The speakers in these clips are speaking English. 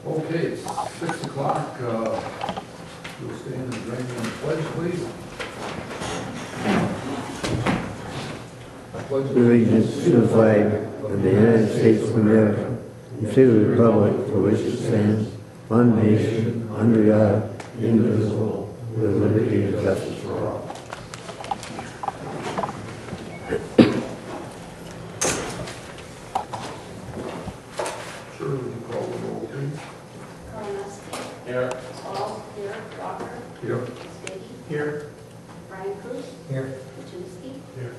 Okay, it's 6 o'clock. We'll stand and join me in the pledge, please. Allegiance to the flag of the United States of America and to the republic for which it stands, one nation, under God, indivisible, with liberty and justice for all. Sure, would you call the roll, please? Karnowski. Here. Paul. Here. Walker. Here. Stady. Here. Brian Cruz. Here. Kuczynski. Here.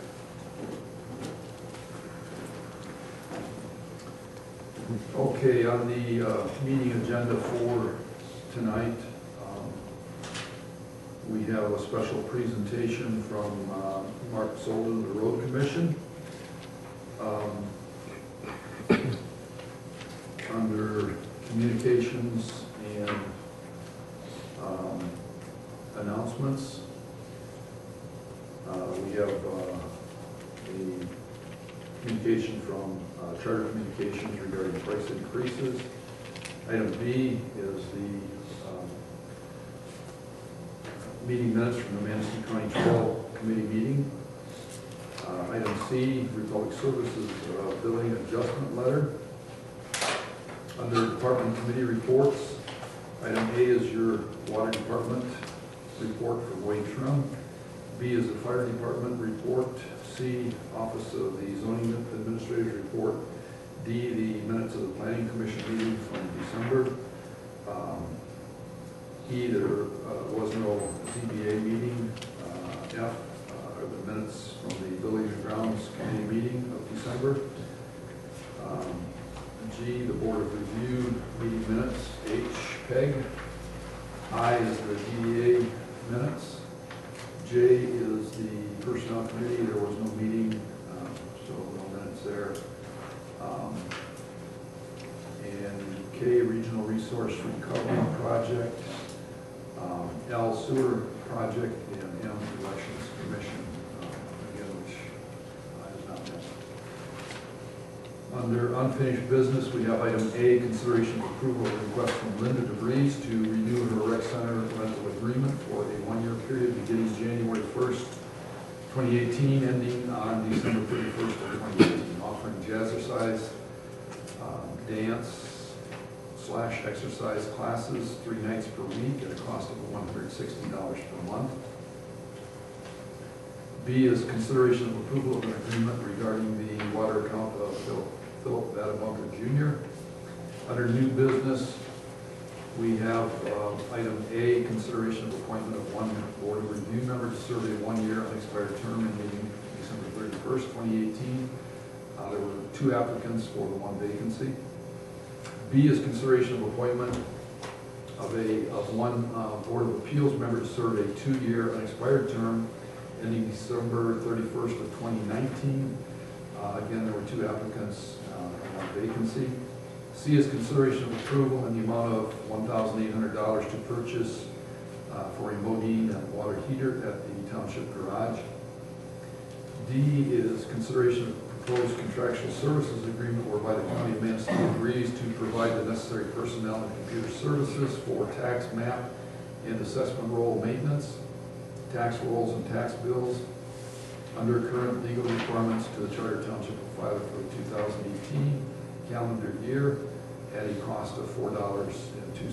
Okay, on the meeting agenda for tonight, we have a special presentation from Mark Solden, the Road Commission. Under communications and announcements, we have a communication from Charter Communications regarding price increases. Item B is the meeting minutes from the Manistee County 12 Committee meeting. Item C, Republic Services billing adjustment letter. Under Department Committee reports, item A is your Water Department report for Wade Trim. B is the Fire Department report. C, Office of the Zoning Administrator's report. D, the minutes of the Planning Commission meeting from December. E, there was no ZBA meeting. F, are the minutes from the Building and Grounds Committee meeting of December. G, the Board of Review meeting minutes. H, PEG. I is the DDA minutes. J is the Personnel Committee. There was no meeting, so no minutes there. And K, Regional Resource Recovery Project. L, Sewer Project, and M, Elections Commission, again, which is not met. Under unfinished business, we have item A, consideration of approval of request from Linda DeVries to renew her rec center rental agreement for a one-year period beginning January 1st, 2018, ending on December 31st of 2018, offering jazzercise, dance / exercise classes 3 nights per week at a cost of $160 per month. B is consideration of approval of an agreement regarding the water account of Philip Vadabunker Jr. Under new business, we have item A, consideration of appointment of one Board of Review member to serve a one-year unexpired term ending December 31st, 2018. There were 2 applicants for the 1 vacancy. B is consideration of appointment of one Board of Appeals member to serve a 2-year unexpired term ending December 31st of 2019. Again, there were 2 applicants and 1 vacancy. C is consideration of approval in the amount of $1,800 to purchase for a modine and water heater at the Township garage. D is consideration of proposed contractual services agreement whereby the County of Manistee agrees to provide the necessary personnel and computer services for tax map and assessment roll maintenance, tax rolls and tax bills under current legal requirements to the Charter Township of Filer for the 2018 calendar year at a cost of $4.02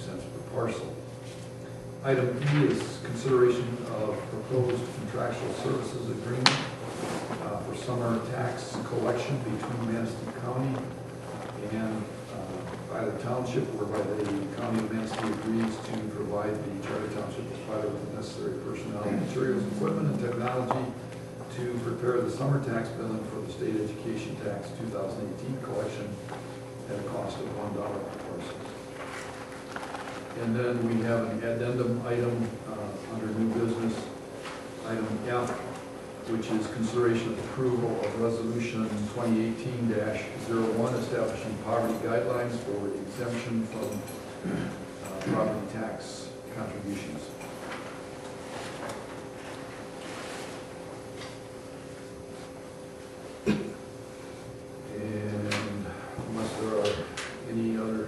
per parcel. Item E is consideration of proposed contractual services agreement for summer tax collection between Manistee County and by the Township, whereby the County of Manistee agrees to provide the Charter Township of Filer with the necessary personnel, materials, equipment, and technology to prepare the summer tax billing for the state education tax 2018 collection at a cost of $1 per parcel. And then we have an addendum item under new business, item F, which is consideration of approval of resolution 2018-01 establishing poverty guidelines for exemption from property tax contributions. And unless there are any other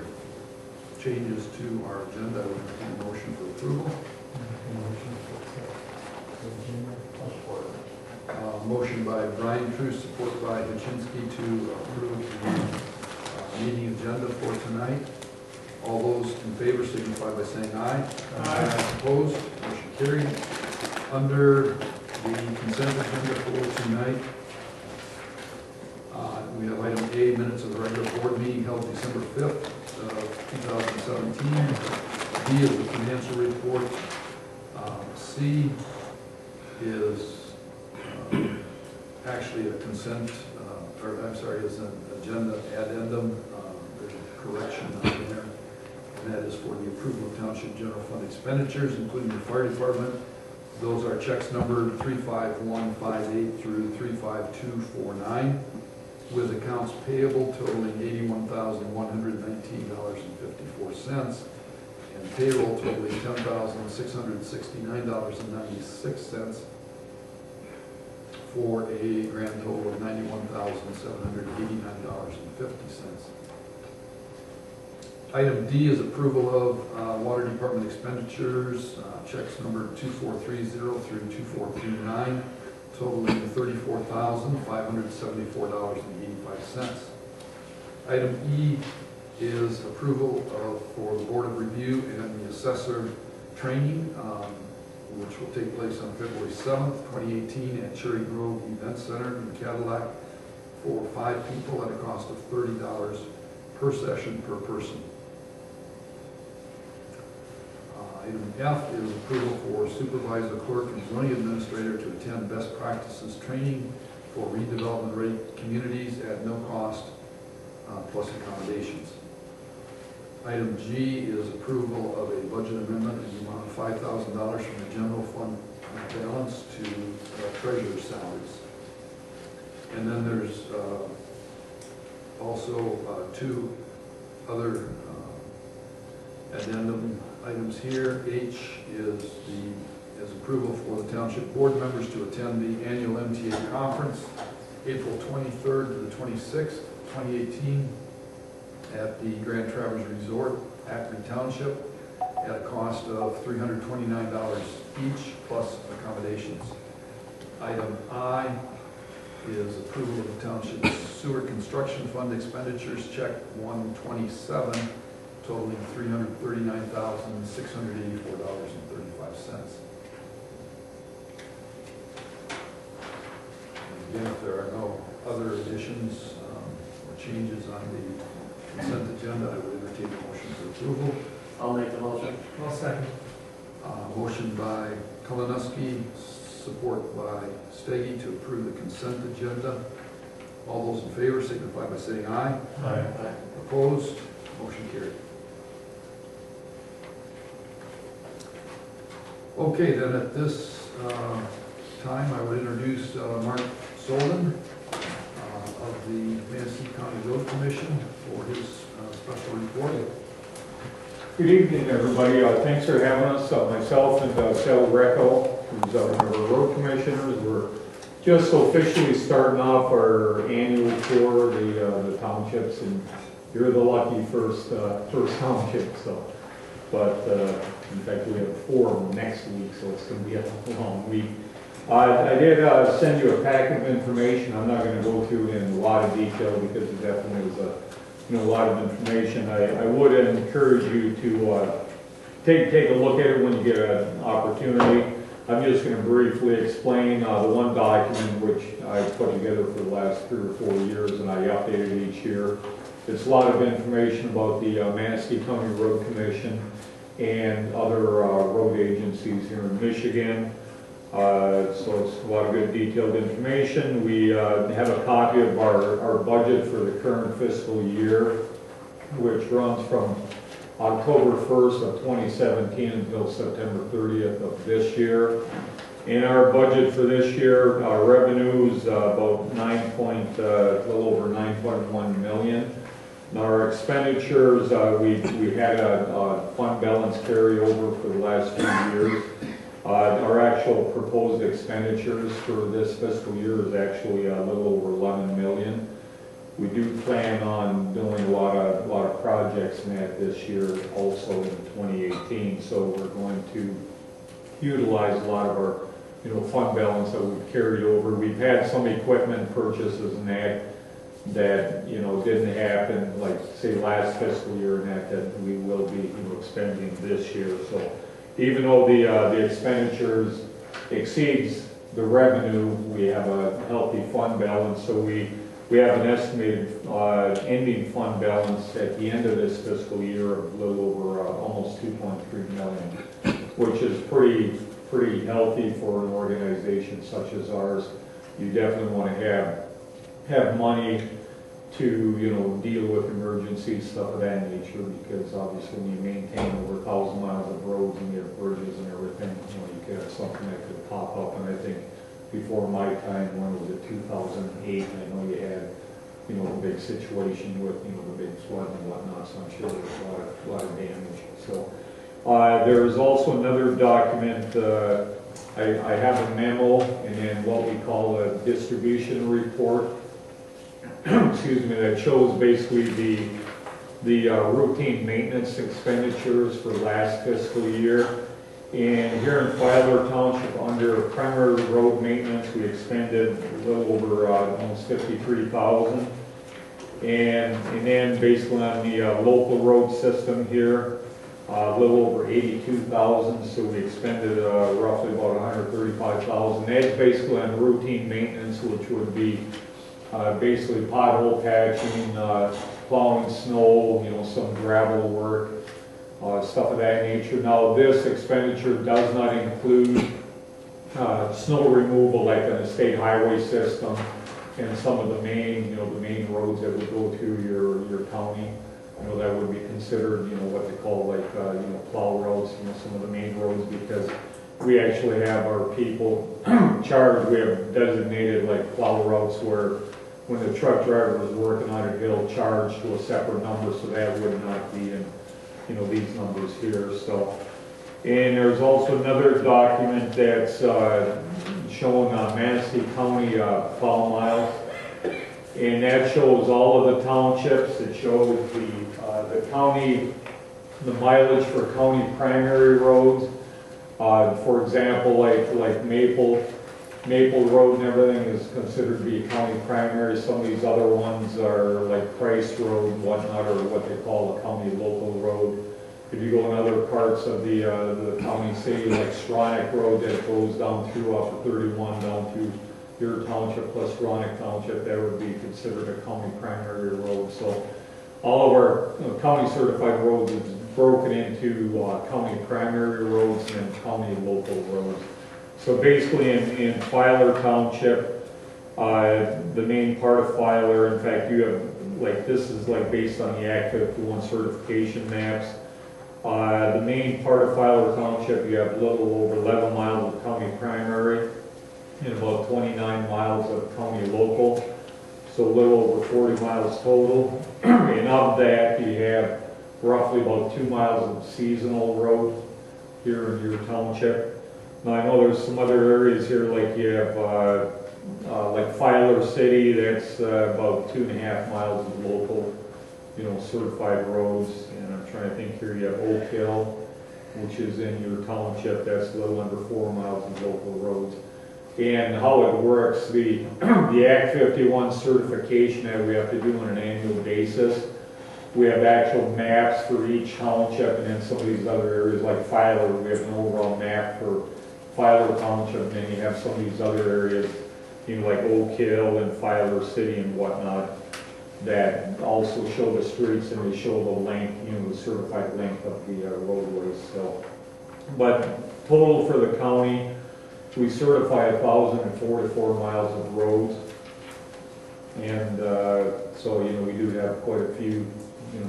changes to our agenda. I would entertain a motion for approval. Motion by Brian Truce, support by Kaczynski to approve the meeting agenda for tonight. All those in favor signify by saying aye. Aye. Opposed? Motion carried. Under the consent agenda for tonight, we have item A, minutes of the regular board meeting held December 5th, 2017. B is the financial report. C is actually a consent, is an agenda addendum. There's a correction on there, and that is for the approval of Township General Fund expenditures, including the fire department. Those are checks numbered 35158 through 35249, with accounts payable totaling $81,119.54, and payroll totaling $10,669.96, for a grand total of $91,789.50. Item D is approval of water department expenditures, checks number 2430 through 2439, totaling $34,574.85. Item E is approval for the Board of Review and the assessor training, which will take place on February 7th, 2018 at Cherry Grove Event Center in Cadillac for 5 people at a cost of $30 per session per person. Item F is approval for supervisor, clerk, and zoning administrator to attend best practices training for redevelopment ready communities at no cost plus accommodations. Item G is approval of a budget amendment in the amount of $5,000 from the general fund balance to treasurer's salaries. And then there's also 2 other addendum items here. H is approval for the township board members to attend the annual MTA conference April 23rd to the 26th, 2018 at the Grand Traverse Resort, Acme Township, at a cost of $329 each plus accommodations. Item I is approval of the township sewer construction fund expenditures, check 127, totaling $339,684.35. Again, if there are no other additions or changes on the consent agenda, I would entertain a motion for approval. I'll make the motion. I'll second. Motion by Kalinuski, support by Steggy to approve the consent agenda. All those in favor signify by saying aye. Aye. Opposed? Motion carried. Okay, then at this time, I would introduce Mark Solden of the Manistee County Road Commission for his special report. Good evening, everybody. Thanks for having us. Myself and Sal Greco, who's one of our road commissioners. We're just officially starting off our annual tour of the townships, and you're the lucky first township. So, but in fact, we have 4 next week, so it's going to be a long week. I did send you a packet of information. I'm not going to go through it in a lot of detail because it definitely is a lot of information. I would encourage you to take a look at it when you get an opportunity. I'm just going to briefly explain the one document which I put together for the last 3 or 4 years, and I update it each year. It's a lot of information about the Manistee County Road Commission and other road agencies here in Michigan. So it's a lot of good detailed information. We have a copy of our budget for the current fiscal year, which runs from October 1st of 2017 until September 30th of this year. In our budget for this year, our revenue is about a little over 9.1 million. Now our expenditures, we had a fund balance carryover for the last few years. Our actual proposed expenditures for this fiscal year is actually a little over 11 million. we do plan on doing a lot of projects in that this year, also in 2018. So we're going to utilize a lot of our, fund balance that we've carried over. We've had some equipment purchases and that didn't happen, like say last fiscal year, and that we will be expending this year. So even though the expenditures exceeds the revenue, we have a healthy fund balance. So we have an estimated ending fund balance at the end of this fiscal year of a little over almost 2.3 million, which is pretty healthy for an organization such as ours. You definitely want to have money to deal with emergencies, stuff of that nature, because obviously when you maintain over 1,000 miles of roads and you have bridges and everything, you could have something that could pop up. And I think before my time, when was it, 2008, I know you had a big situation with the big flood and whatnot, so I'm sure there was a lot of damage. So there is also another document. I have a memo and then what we call a distribution report, excuse me, that shows basically the routine maintenance expenditures for last fiscal year. And here in Filer Township, under primary road maintenance, we expended a little over almost $53,000. And then basically on the local road system here, a little over $82,000, so we expended roughly about $135,000. That's basically on routine maintenance, which would be basically pothole patching, plowing snow, some gravel work, stuff of that nature. Now this expenditure does not include snow removal like on the state highway system and some of the main, the main roads that would go through your county. That would be considered, what they call like, plow roads, some of the main roads, because we actually have our people charged. We have designated like plow routes where when the truck driver is working on it, he'll charge to a separate number, so that would not be in, these numbers here. So, and there's also another document that's showing Manistee County plow miles. And that shows all of the townships. It shows the county, the mileage for county primary roads. For example, like Maple Road and everything is considered to be county primary. Some of these other ones are like Price Road and whatnot, or what they call a county local road. If you go in other parts of the county city, like Stronach Road that goes down through off of 31 down through your township plus Stronach Township, that would be considered a county primary road. So all of our county certified roads is broken into county primary roads and county local roads. So basically in Filer Township, the main part of Filer, in fact you have, like this is like based on the Act 51 certification maps. The main part of Filer Township, you have a little over 11 miles of county primary and about 29 miles of county local, so a little over 40 miles total. And of that, you have roughly about 2 miles of seasonal road here in your township. Now I know there's some other areas here, like you have like Filer City, that's about 2.5 miles of local, certified roads. And I'm trying to think here, you have Oak Hill, which is in your township, that's a little under 4 miles of local roads. And how it works, the Act 51 certification that we have to do on an annual basis, we have actual maps for each township, and then some of these other areas like Filer, we have an overall map for Filer Township, and then you have some of these other areas, like Oak Hill and Filer City and whatnot, that also show the streets and they show the length, the certified length of the roadways. So, but total for the county, we certify 1,044 miles of roads, and so we do have quite a few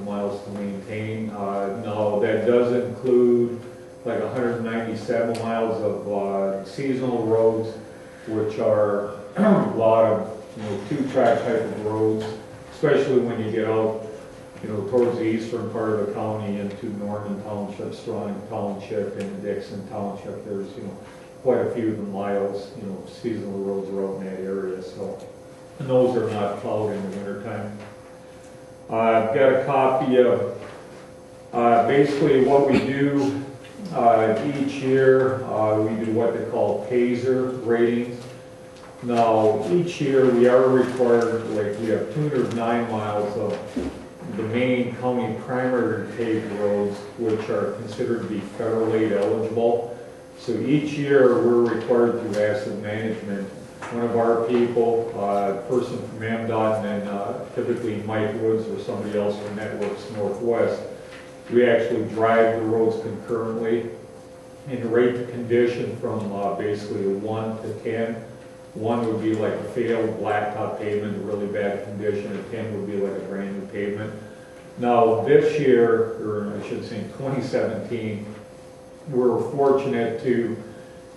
miles to maintain. Now that does include like 197 miles of seasonal roads, which are a lot of two-track type of roads, especially when you get out towards the eastern part of the county into Norman Township, Stronach Township, and Dixon Township. There's quite a few of the miles, seasonal roads are out in that area. So and those are not plowed in the wintertime. I've got a copy of basically what we do each year. We do what they call PASER ratings. Now, each year we are required, like we have 209 miles of the main county primary paved roads, which are considered to be federal aid eligible. So each year we're required through asset management, one of our people, a person from MDOT, and then typically Mike Woods or somebody else from Networks Northwest, we actually drive the roads concurrently and rate the condition from basically a 1 to 10. 1 would be like a failed blacktop pavement, really bad condition, and 10 would be like a brand new pavement. Now this year, or I should say in 2017, we were fortunate to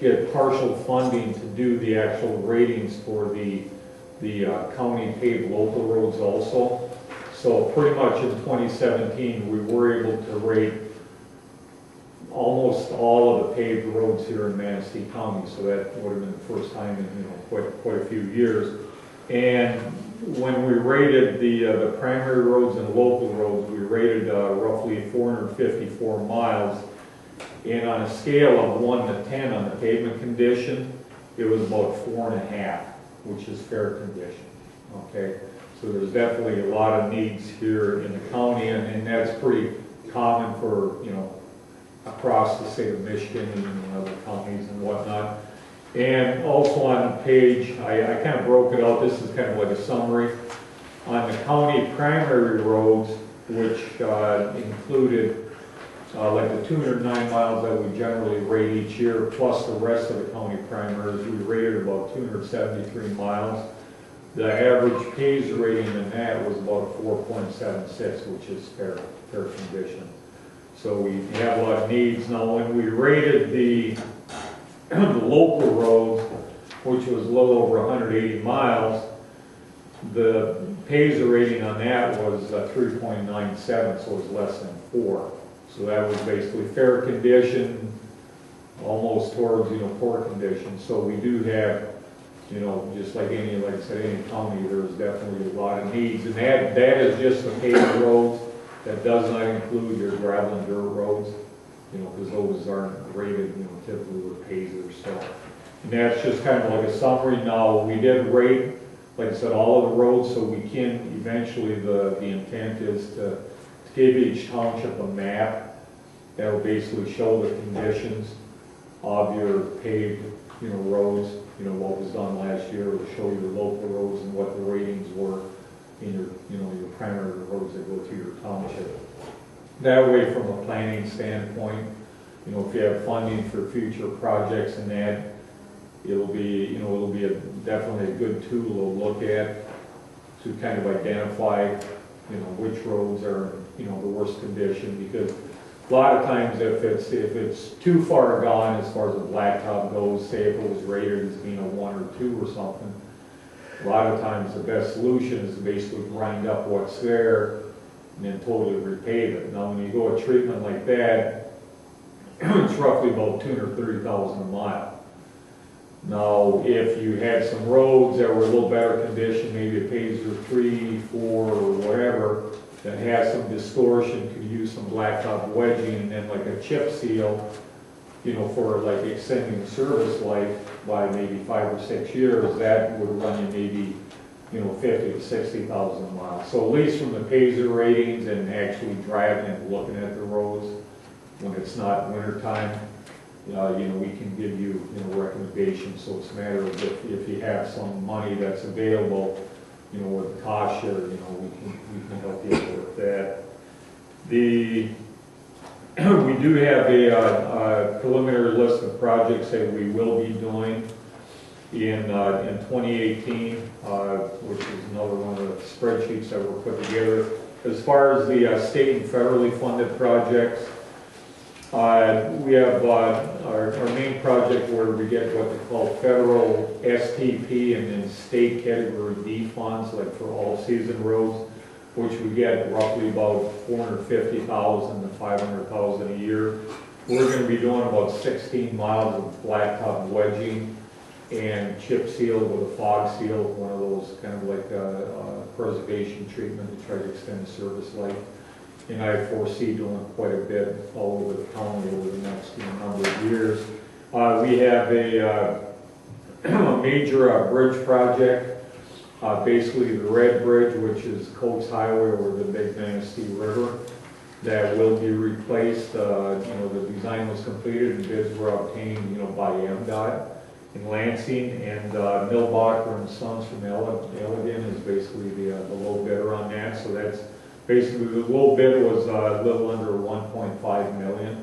get partial funding to do the actual ratings for the county paved local roads also. So pretty much in 2017, we were able to rate almost all of the paved roads here in Manistee County. So that would have been the first time in quite a few years. And when we rated the primary roads and local roads, we rated roughly 454 miles. And on a scale of 1 to 10 on the pavement condition, it was about 4.5, which is fair condition. Okay, so there's definitely a lot of needs here in the county, and that's pretty common for across the state of Michigan and other counties and whatnot. And also on the page, I kind of broke it out. This is kind of like a summary on the county primary roads, which included like the 209 miles that we generally rate each year, plus the rest of the county primaries. We rated about 273 miles. The average PASER rating in that was about 4.76, which is fair condition. So we have a lot of needs. Now, when we rated the local roads, which was a little over 180 miles, the PASER rating on that was 3.97, so it was less than 4. So that was basically fair condition, almost towards, poor condition. So we do have, just like I said, any county, there's definitely a lot of needs. And that is just the paved roads. That does not include your gravel and dirt roads, because those aren't rated, typically with PASER. So, and that's just kind of like a summary. Now, we did rate, like I said, all of the roads, so we can eventually, the intent is to give each township a map that will basically show the conditions of your paved, roads, what was done last year, to show you the local roads and what the ratings were in your primary roads that go through your township. That way, from a planning standpoint, if you have funding for future projects and that, it'll be definitely a good tool to look at to kind of identify, which roads are, the worst condition, because a lot of times if it's too far gone as far as the blacktop goes, say if it was rated as being a 1 or 2 or something, a lot of times the best solution is to basically grind up what's there and then totally repave it. Now when you go a treatment like that, it's roughly about $230,000 a mile. Now if you had some roads that were a little better condition, maybe a PASER 3, 4, or whatever, that has some distortion, could use some blacktop wedging, and then like a chip seal, for like extending the service life by maybe 5 or 6 years, that would run you maybe, 50 to 60,000 miles. So at least from the PASER ratings and actually driving and looking at the roads when it's not winter time, we can give you, recommendations. So it's a matter of if you have some money that's available, with the cost share, we can help you with that. We do have a preliminary list of projects that we will be doing in 2018, which is another one of the spreadsheets that were put together. As far as the state and federally funded projects, we have our main project where we get what they call federal STP and then state category D funds, like for all season roads, which we get roughly about $450,000 to $500,000 a year. We're going to be doing about 16 miles of blacktop wedging and chip seal with a fog seal, one of those kind of like preservation treatment to try to extend the service life. And I foresee doing quite a bit all over the county over the next number of years. We have a major bridge project, basically the Red Bridge, which is Coates Highway over the Big Manistee River, that will be replaced. The design was completed and bids were obtained, by MDOT in Lansing, and Milbacher and Sons from Elegant is basically the low bidder on that. So that's basically, the low bid was a little under 1.5 million.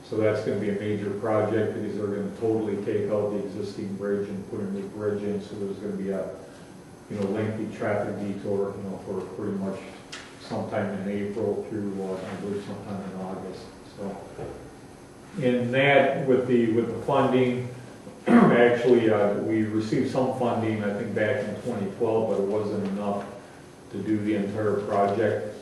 So that's going to be a major project because they're going to totally take out the existing bridge and put a new bridge in. So there's going to be a lengthy traffic detour, for pretty much sometime in April through I believe sometime in August. So in that, with the funding, actually we received some funding I think back in 2012, but it wasn't enough to do the entire project.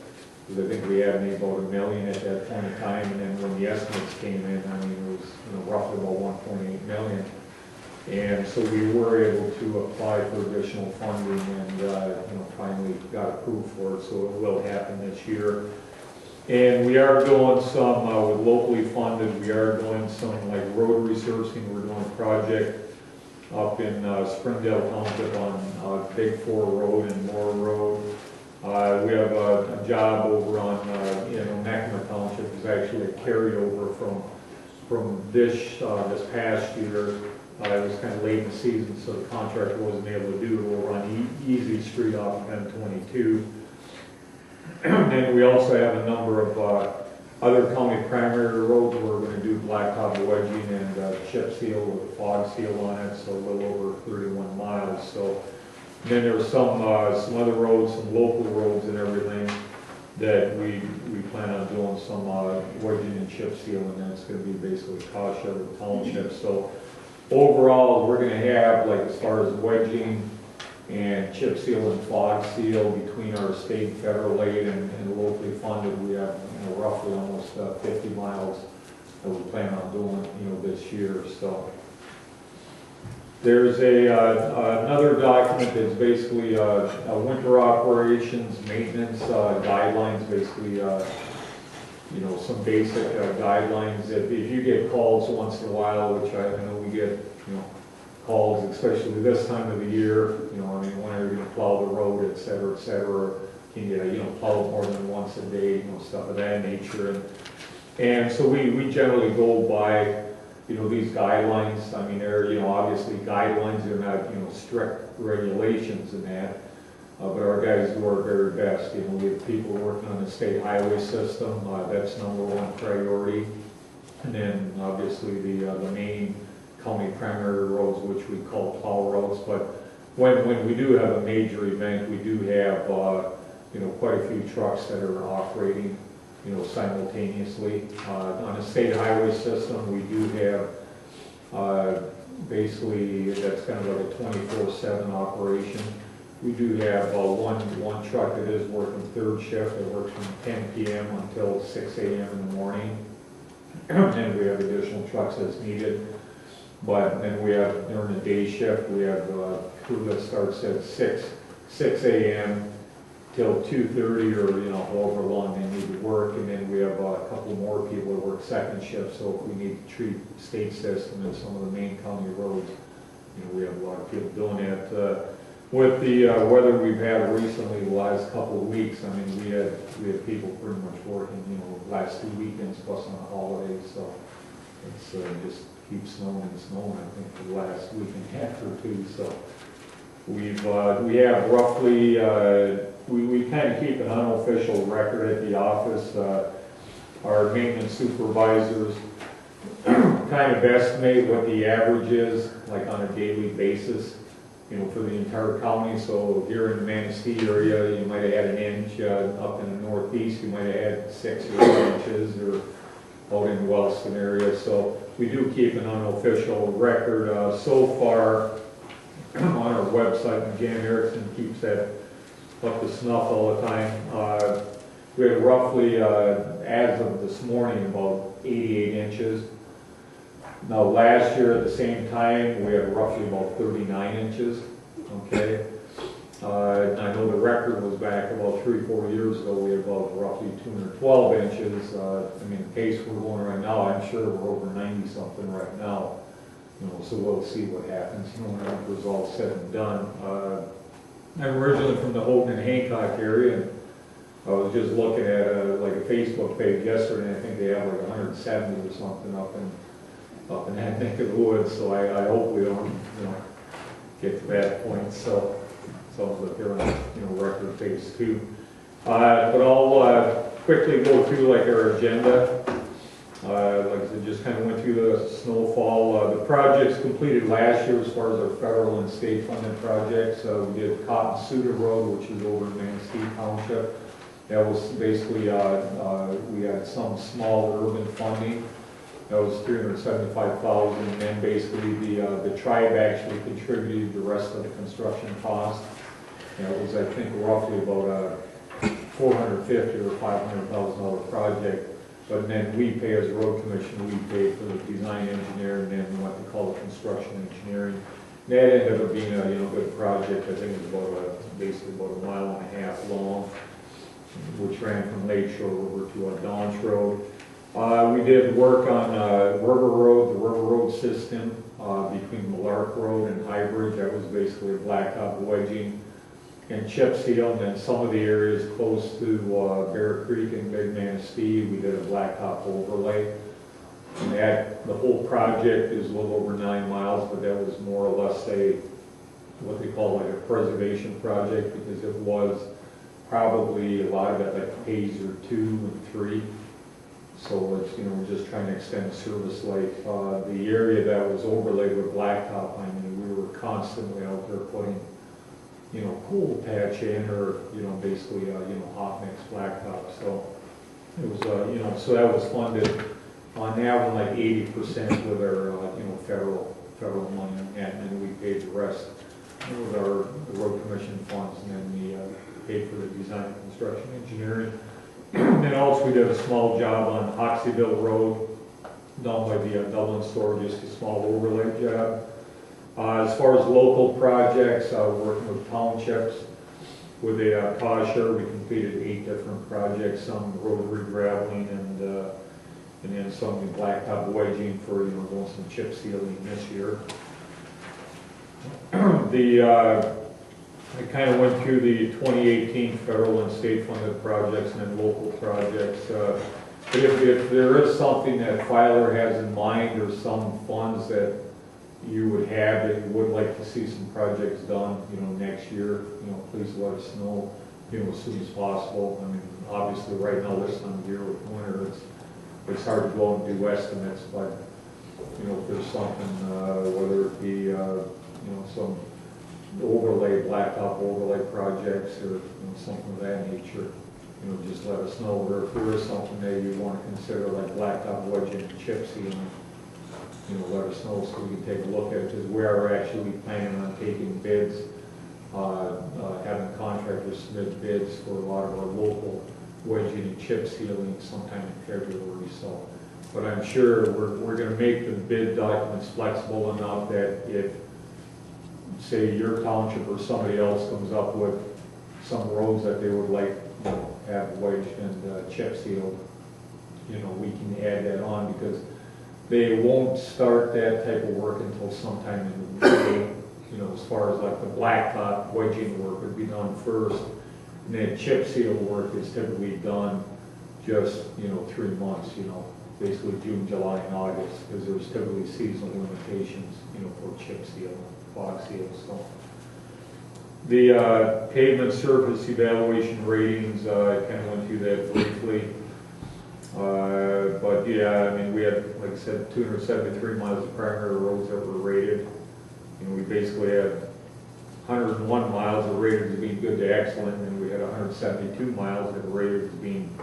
Because I think we had maybe about $1 million at that point in time, and then when the estimates came in, I mean, it was roughly about 1.8 million. And so we were able to apply for additional funding, and finally got approved for it. So it will happen this year. And we are doing some with locally funded. We are doing some like road resurfacing. We're doing a project up in Springdale Township on Big 4 Road and Moore Road. We have a job over on, Nakima Township is actually a carryover from this past year. It was kind of late in the season, so the contractor wasn't able to do it over on Easy Street off 1022. And then we also have a number of other county primary roads where we're going to do blacktop wedging and chip seal with a fog seal on it, so a little over 31 miles. So. And then there's some other roads, some local roads and everything that we plan on doing some wedging and chip seal, and that's going to be basically cost share with Township. So overall, we're going to have, like as far as wedging and chip seal and fog seal between our state, federal aid, and locally funded, we have roughly almost 50 miles that we plan on doing this year. So. There's another document that's basically a winter operations maintenance guidelines, basically some basic guidelines. If you get calls once in a while, which I know we get calls, especially this time of the year, when are you going to plow the road, et cetera, can you plow more than once a day, stuff of that nature. And so we generally go by these guidelines. I mean, they're, obviously guidelines, they're not, strict regulations in that, but our guys do our very best. We have people working on the state highway system, that's #1 priority. And then obviously the main county primary roads, which we call plow roads. But when we do have a major event, we do have, quite a few trucks that are operating simultaneously. On the state highway system, we do have basically, that's kind of like a 24/7 operation. We do have one truck that is working third shift that works from 10 p.m. until 6 a.m. in the morning. And we have additional trucks as needed. But then we have, during the day shift, we have a crew that starts at 6 a.m. till 2:30 or however long they need to work, and then we have a couple more people that work second shift. So if we need to treat state system and some of the main county roads, we have a lot of people doing that. With the weather we've had recently, the last couple of weeks, I mean, we had people pretty much working, last 2 weekends plus on the holidays. So it's just keeps snowing and snowing. I think for the last week and a half or two. So we have roughly. We kind of keep an unofficial record at the office. Our maintenance supervisors kind of estimate what the average is, like on a daily basis, for the entire county. So here in the Manistee area, you might have had an inch. Up in the northeast, you might have had 6 or 8 inches, or out in the Wellston area. So we do keep an unofficial record. So far on our website, and Jan Erickson keeps that up to snuff all the time. We had roughly, as of this morning, about 88 inches. Now, last year at the same time, we had roughly about 39 inches, okay? And I know the record was back about 3-4 years ago, we had about roughly 212 inches. I mean, the pace we're going right now, I'm sure we're over 90 something right now. You know, so we'll see what happens, you know, when it was all said and done. I'm originally from the Houghton and Hancock area, and I was just looking at like a Facebook page yesterday, and I think they have like 170 or something up in that neck of the woods, so I hope we don't, you know, get to that point. So sounds like they're on, you know, record pace too. But I'll quickly go through like our agenda. Like I said, just kind of went through the snowfall. The projects completed last year as far as our federal and state funded projects. We did Cotton Suda Road, which is over in Manistee Township. That was basically, we had some small urban funding. That was $375,000, and then basically the tribe actually contributed the rest of the construction cost. And it was, I think, roughly about a $450,000 or $500,000 project. But then we pay as a road commission, we pay for the design engineer and then what they call the construction engineering. And that ended up being a, you know, good project. I think it was about basically about 1.5 miles long, which ran from Lake Shore over to Donch Road. We did work on River Road, the River Road system between Malark Road and High Bridge. That was basically a blacktop wedging and chip seal. And then some of the areas close to Bear Creek and Big Manistee, we did a blacktop overlay. And that, the whole project is a little over 9 miles, but that was more or less what they call like a preservation project, because it was probably a lot of it like phase 2 and 3. So it's, you know, we're just trying to extend service life. The area that was overlaid with blacktop, I mean, we were constantly out there putting, you know, cool patch in, or, you know, basically, you know, hot mix blacktop. So it was, you know, so that was funded on average like 80% with our, you know, federal money, and then we paid the rest with our road commission funds, and then we paid for the design and construction engineering. And then also we did a small job on Hoxeyville Road down by the Dublin store, just a small overlay job. As far as local projects, working with townships, with the Kosher, we completed 8 different projects, some rotary graveling and then some blacktop wedging for, you know, doing some chip sealing this year. I kind of went through the 2018 federal and state funded projects and then local projects. But if there is something that Filer has in mind, or some funds that you would have that you would like to see some projects done, you know, next year, you know, please let us know, you know, as soon as possible. I mean, obviously right now this time of year with winter, it's hard to go and do estimates, but, you know, if there's something, whether it be, you know, some overlay, blacktop overlay projects, or, you know, something of that nature, you know, just let us know. Or if there is something that you want to consider, like blacktop wedging and chip sealing, you know, let us know so we can take a look at it, because we are actually planning on taking bids, having contractors submit bids for a lot of our local wedging and chip sealing sometime in February. So, but I'm sure we're going to make the bid documents flexible enough that if, say, your township or somebody else comes up with some roads that they would like, you know, have wedged and chip sealed, you know, we can add that on, because they won't start that type of work until sometime in May. You know, as far as like the blacktop wedging work would be done first, and then chip seal work is typically done just, you know, 3 months, you know, basically June, July, and August, because there's typically seasonal limitations, you know, for chip seal, fog seal. So the pavement surface evaluation ratings, I kind of went through that briefly. But yeah, I mean, we had, like I said, 273 miles of primary roads that were rated. You know, we basically had 101 miles that were rated as being good to excellent, and we had 172 miles that were rated as being,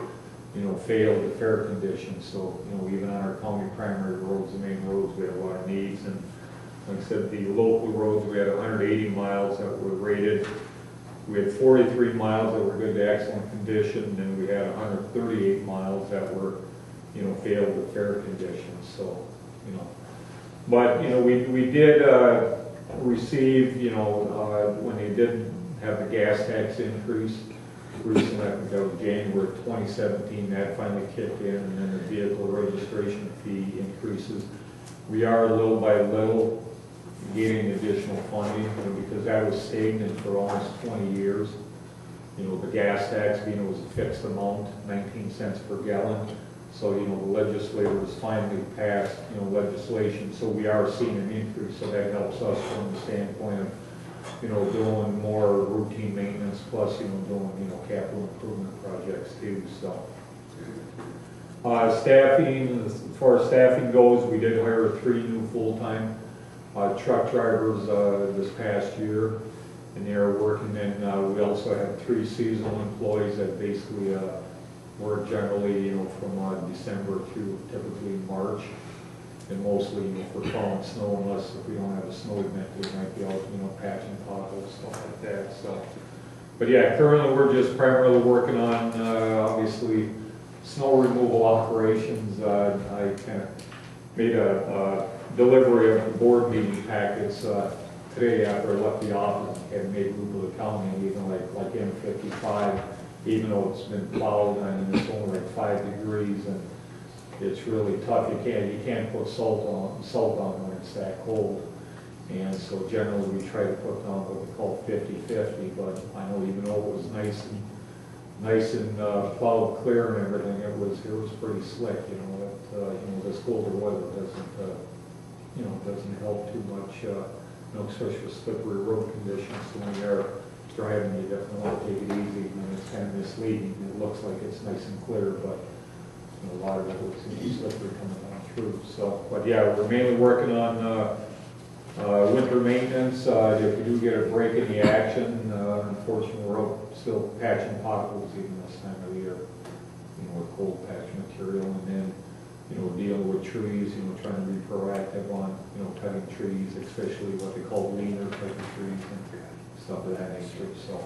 you know, failed to fair condition. So, you know, even on our county primary roads, the main roads, we had a lot of needs. And like I said, the local roads, we had 180 miles that were rated. We had 43 miles that were good to excellent condition, and we had 138 miles that were, you know, failed to fair condition. So, you know, But, you know, we did receive, you know, when they did have the gas tax increase recently, I think that was January 2017, that finally kicked in, and then the vehicle registration fee increases. We are little by little getting additional funding, you know, because that was stagnant for almost 20 years. You know, the gas tax, you know, was a fixed amount, 19 cents per gallon. So, you know, the legislators finally passed, you know, legislation, so we are seeing an increase, so that helps us from the standpoint of, you know, doing more routine maintenance, plus, you know, doing, you know, capital improvement projects too, so. Staffing, as far as staffing goes, we did hire 3 new full-time truck drivers this past year, and they are working, and we also have 3 seasonal employees that basically work generally, you know, from December through typically March, and mostly, you know, for plowing snow, unless if we don't have a snow event, we might be out, you know, patching potholes, stuff like that, so. But yeah, currently we're just primarily working on, obviously, snow removal operations. I kind of made a delivery of the board meeting packets today after I left the office, and made Google accounting, even like M55, even though it's been plowed and it's only like 5 degrees, and it's really tough. You can't put salt on when it's that cold. And so generally we try to put down what we call 50-50, but I know even though it was nice and plowed clear and everything, it was pretty slick, you know. You know, this colder weather doesn't help too much, you know, especially with slippery road conditions. So when you're driving, you definitely want to take it easy, and it's kind of misleading. It looks like it's nice and clear, but you know, a lot of it looks slippery coming down through. So, but yeah, we're mainly working on winter maintenance. If we do get a break in the action, unfortunately, we're out still patching potholes even this time of the year, you know, with cold patch material, and then, you know, dealing with trees, you know, trying to be proactive on, you know, cutting trees, especially what they call leaner type of trees and stuff of that nature. So,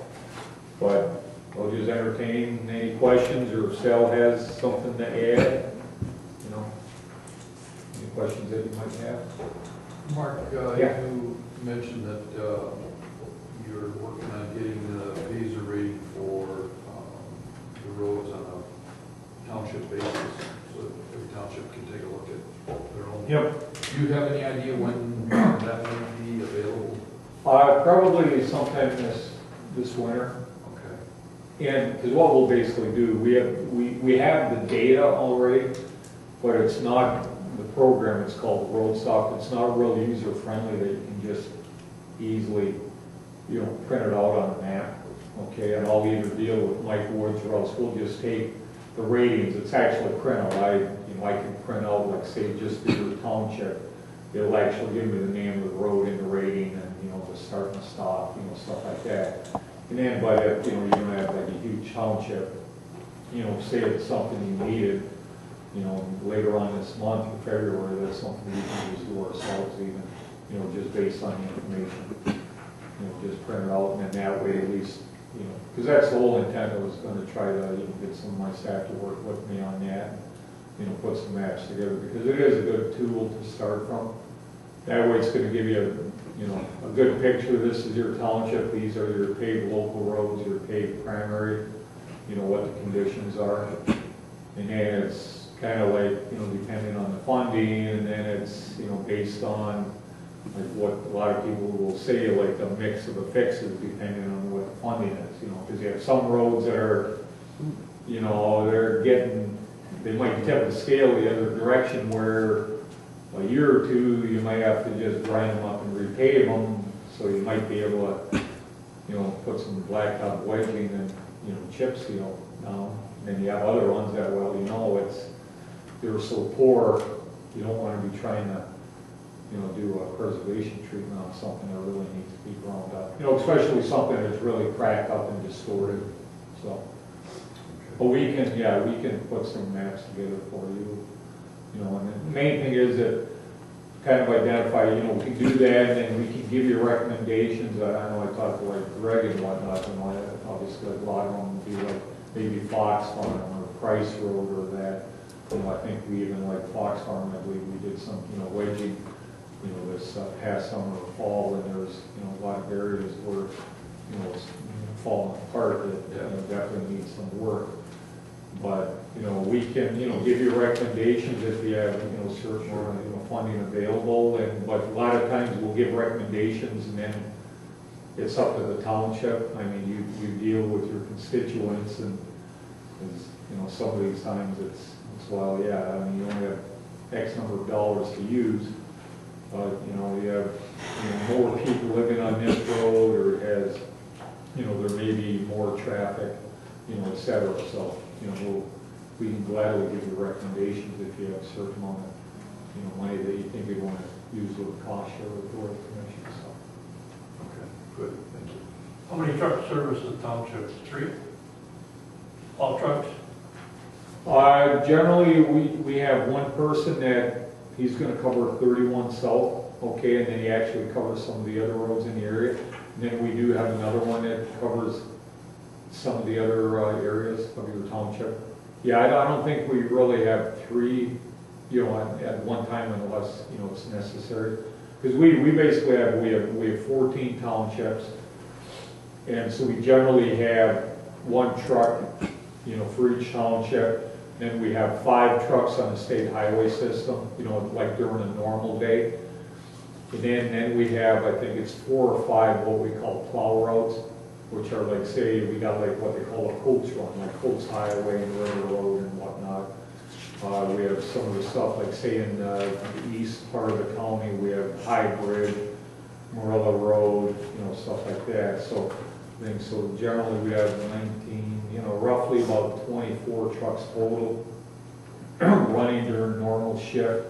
but I'll just entertain any questions, or if Sal has something to add, you know, any questions that you might have. Mark, Yeah. you mentioned that you're working on getting the Phaser rating for the roads on a township basis, so that every township can take a look at their own. Yep. Do you have any idea when that may be available? Probably sometime this winter. Okay. And because what we'll basically do, we have the data already, but it's not the program. It's called RoadSoft. It's not real user friendly that you can just easily, you know, print it out on a map. Okay, and I'll either deal with Mike Woods, or else we'll just take the ratings. It's actually a printout. I can print out, like, say, just for your township. It'll actually give me the name of the road in the rating, and, you know, the start and stop, you know, stuff like that. And then, but if, you know, you don't have like a huge township, you know, say it's something you needed, you know, later on this month in February, that's something we can just do ourselves even, you know, just based on the information. You know, just print it out, and then that way at least, you know, because that's the whole intent. I was going to try to, you know, get some of my staff to work with me on that, and, you know, put some maps together, because it is a good tool to start from. That way it's going to give you a good picture. This is your township. These are your paved local roads, your paved primary, you know, what the conditions are. And then it's kind of like, you know, depending on the funding, and then it's, you know, based on like what a lot of people will say, like a mix of the fixes depending on what the funding is, you know, because you have some roads that are, you know, they might tip the scale the other direction, where a year or two you might have to just grind them up and repave them, so you might be able to, you know, put some blacktop wedging and, you know, chip seal down. And then you have other ones that, well, you know, they're so poor, you don't want to be trying to, you know, do a preservation treatment on something that really needs to be ground up. You know, especially something that's really cracked up and distorted. So, but we can put some maps together for you. You know, and the main thing is that kind of identify, you know, we can do that, and then we can give you recommendations. I know I talked to like Greg and whatnot, you know, obviously a lot of them would be like maybe Fox Farm or Price Road or that. You know, I think we even like Fox Farm, I believe we did some, you know, wedging past summer or fall, and there's, you know, a lot of areas where, you know, it's falling apart that, you know, definitely needs some work. But, you know, we can, you know, give you recommendations if you have, you know, certain, you know, funding available, but a lot of times we'll give recommendations and then it's up to the township. I mean, you deal with your constituents, and, you know, some of these times it's well, yeah, I mean, you only have X number of dollars to use, but, you know, you have, you know, more people living on this road, or it has, you know, there may be more traffic, you know, et cetera. So, you know, we can gladly give you recommendations if you have a certain amount of, you know, money that you think you want to use with cost share with the Board of Commissioners. So. Okay, good, thank you. How many trucks service the township? 3? All trucks? Generally, we have one person that he's going to cover 31 South, okay, and then he actually covers some of the other roads in the area. And then we do have another one that covers some of the other areas of your township. Yeah, I don't think we really have 3, you know, at one time unless, you know, it's necessary. Because we basically have 14 townships, and so we generally have 1 truck, you know, for each township. Then we have 5 trucks on the state highway system, you know, like during a normal day. And then we have, I think it's 4 or 5 what we call plow routes, which are like, say, we got like what they call a Colts run, like Colts Highway and River Road and whatnot. We have some of the stuff like, say, in the east part of the county, we have High Bridge, Marilla Road, you know, stuff like that. So I think, so generally we have 19, you know, roughly about 24 trucks total running during normal shift,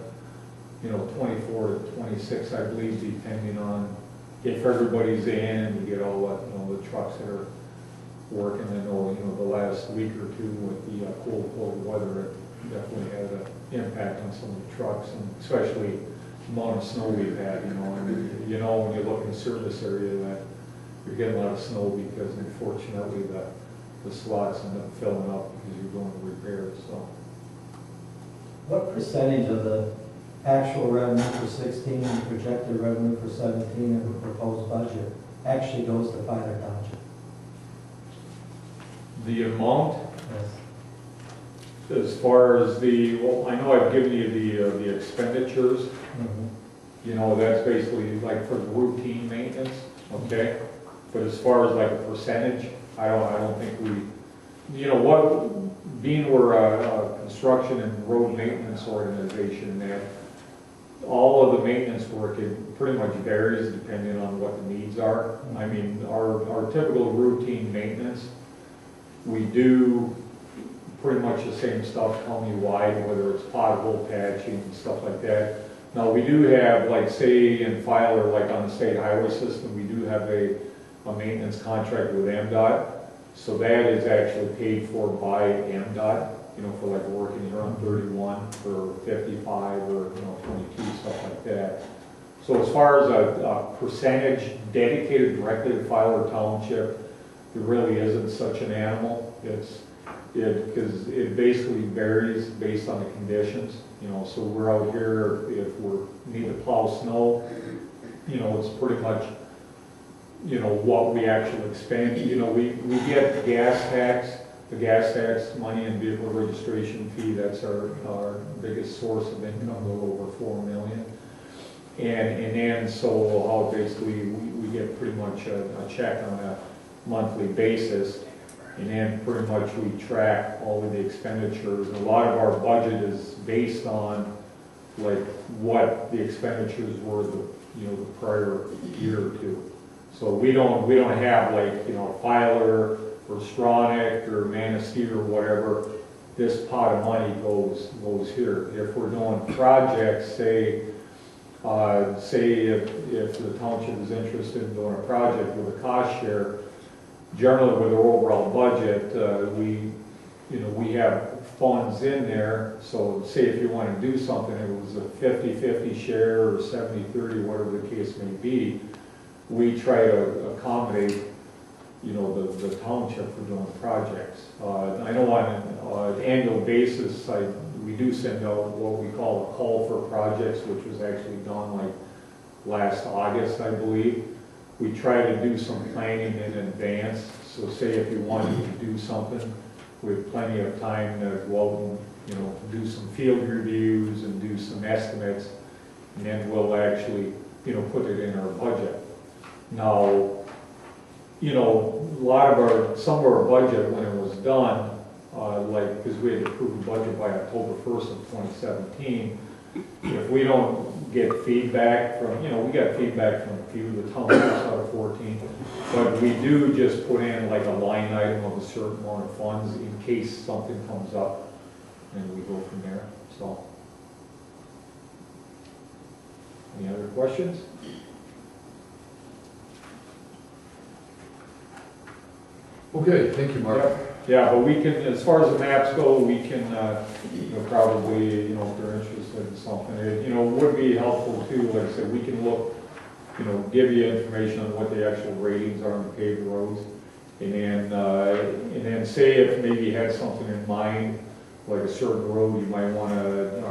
you know, 24 to 26, I believe, depending on if everybody's in and you get all the, you know, the trucks that are working. I know, you know, the last week or 2 with the cold weather, it definitely had an impact on some of the trucks, and especially the amount of snow we've had, you know. And, you know, when you look in the service area, that you're getting a lot of snow because, unfortunately, the slots end up filling up because you're doing repairs. So, what percentage of the actual revenue for 16 and projected revenue for 17 of the proposed budget actually goes to Filer Township? the amount, Yes. as far as well, I know I've given you the expenditures. Mhm. You know, that's basically like for the routine maintenance, okay? But as far as like a percentage, I don't think we, you know, being we're a construction and road maintenance organization, that all of the maintenance work, it pretty much varies depending on what the needs are. I mean, our typical routine maintenance, we do pretty much the same stuff county-wide, whether it's pothole patching and stuff like that. Now, we do have, like, say in Filer, like on the state highway system, we do have a maintenance contract with MDOT. So that is actually paid for by MDOT, you know, for like working here on 31 for 55 or, you know, 22, stuff like that. So as far as a percentage dedicated directly to Filer Township, there really isn't such an animal. Because it basically varies based on the conditions, you know. So we're out here, if we need to plow snow, you know, it's pretty much, you know, what we actually expend. You know, we get the gas tax money and vehicle registration fee. That's our biggest source of income, a little over $4 million. And then so how basically we get pretty much a check on a monthly basis. And then pretty much we track all of the expenditures. And a lot of our budget is based on like what the expenditures were the prior year or two. So we don't have like, you know, Filer or Stronach or Manistee or whatever. This pot of money goes here. If we're doing projects, say if the township is interested in doing a project with a cost share, generally with our overall budget, we have funds in there. So say if you want to do something, it was a 50-50 share or 70-30, whatever the case may be, we try to accommodate, you know, the township for doing projects. I know on an annual basis, we do send out what we call a call for projects, which was actually done like last August, I believe. We try to do some planning in advance, so say if you wanted to do something, we have plenty of time to go out and, you know, do some field reviews and do some estimates, and then we'll actually, you know, put it in our budget. Now, you know, some of our budget, when it was done, like, because we had to approve the budget by October 1st of 2017, if we don't get feedback from, you know, we got feedback from a few of the townships out of 14, but we do just put in like a line item of a certain amount of funds in case something comes up, and we go from there, so. Any other questions? Okay, thank you, Mark. Yeah, but we can, as far as the maps go, we can, you know, probably, you know, if they're interested in something, it, you know, would be helpful too, like I said, we can look, you know, give you information on what the actual ratings are on the paved roads. And then say if maybe you had something in mind, like a certain road you might want to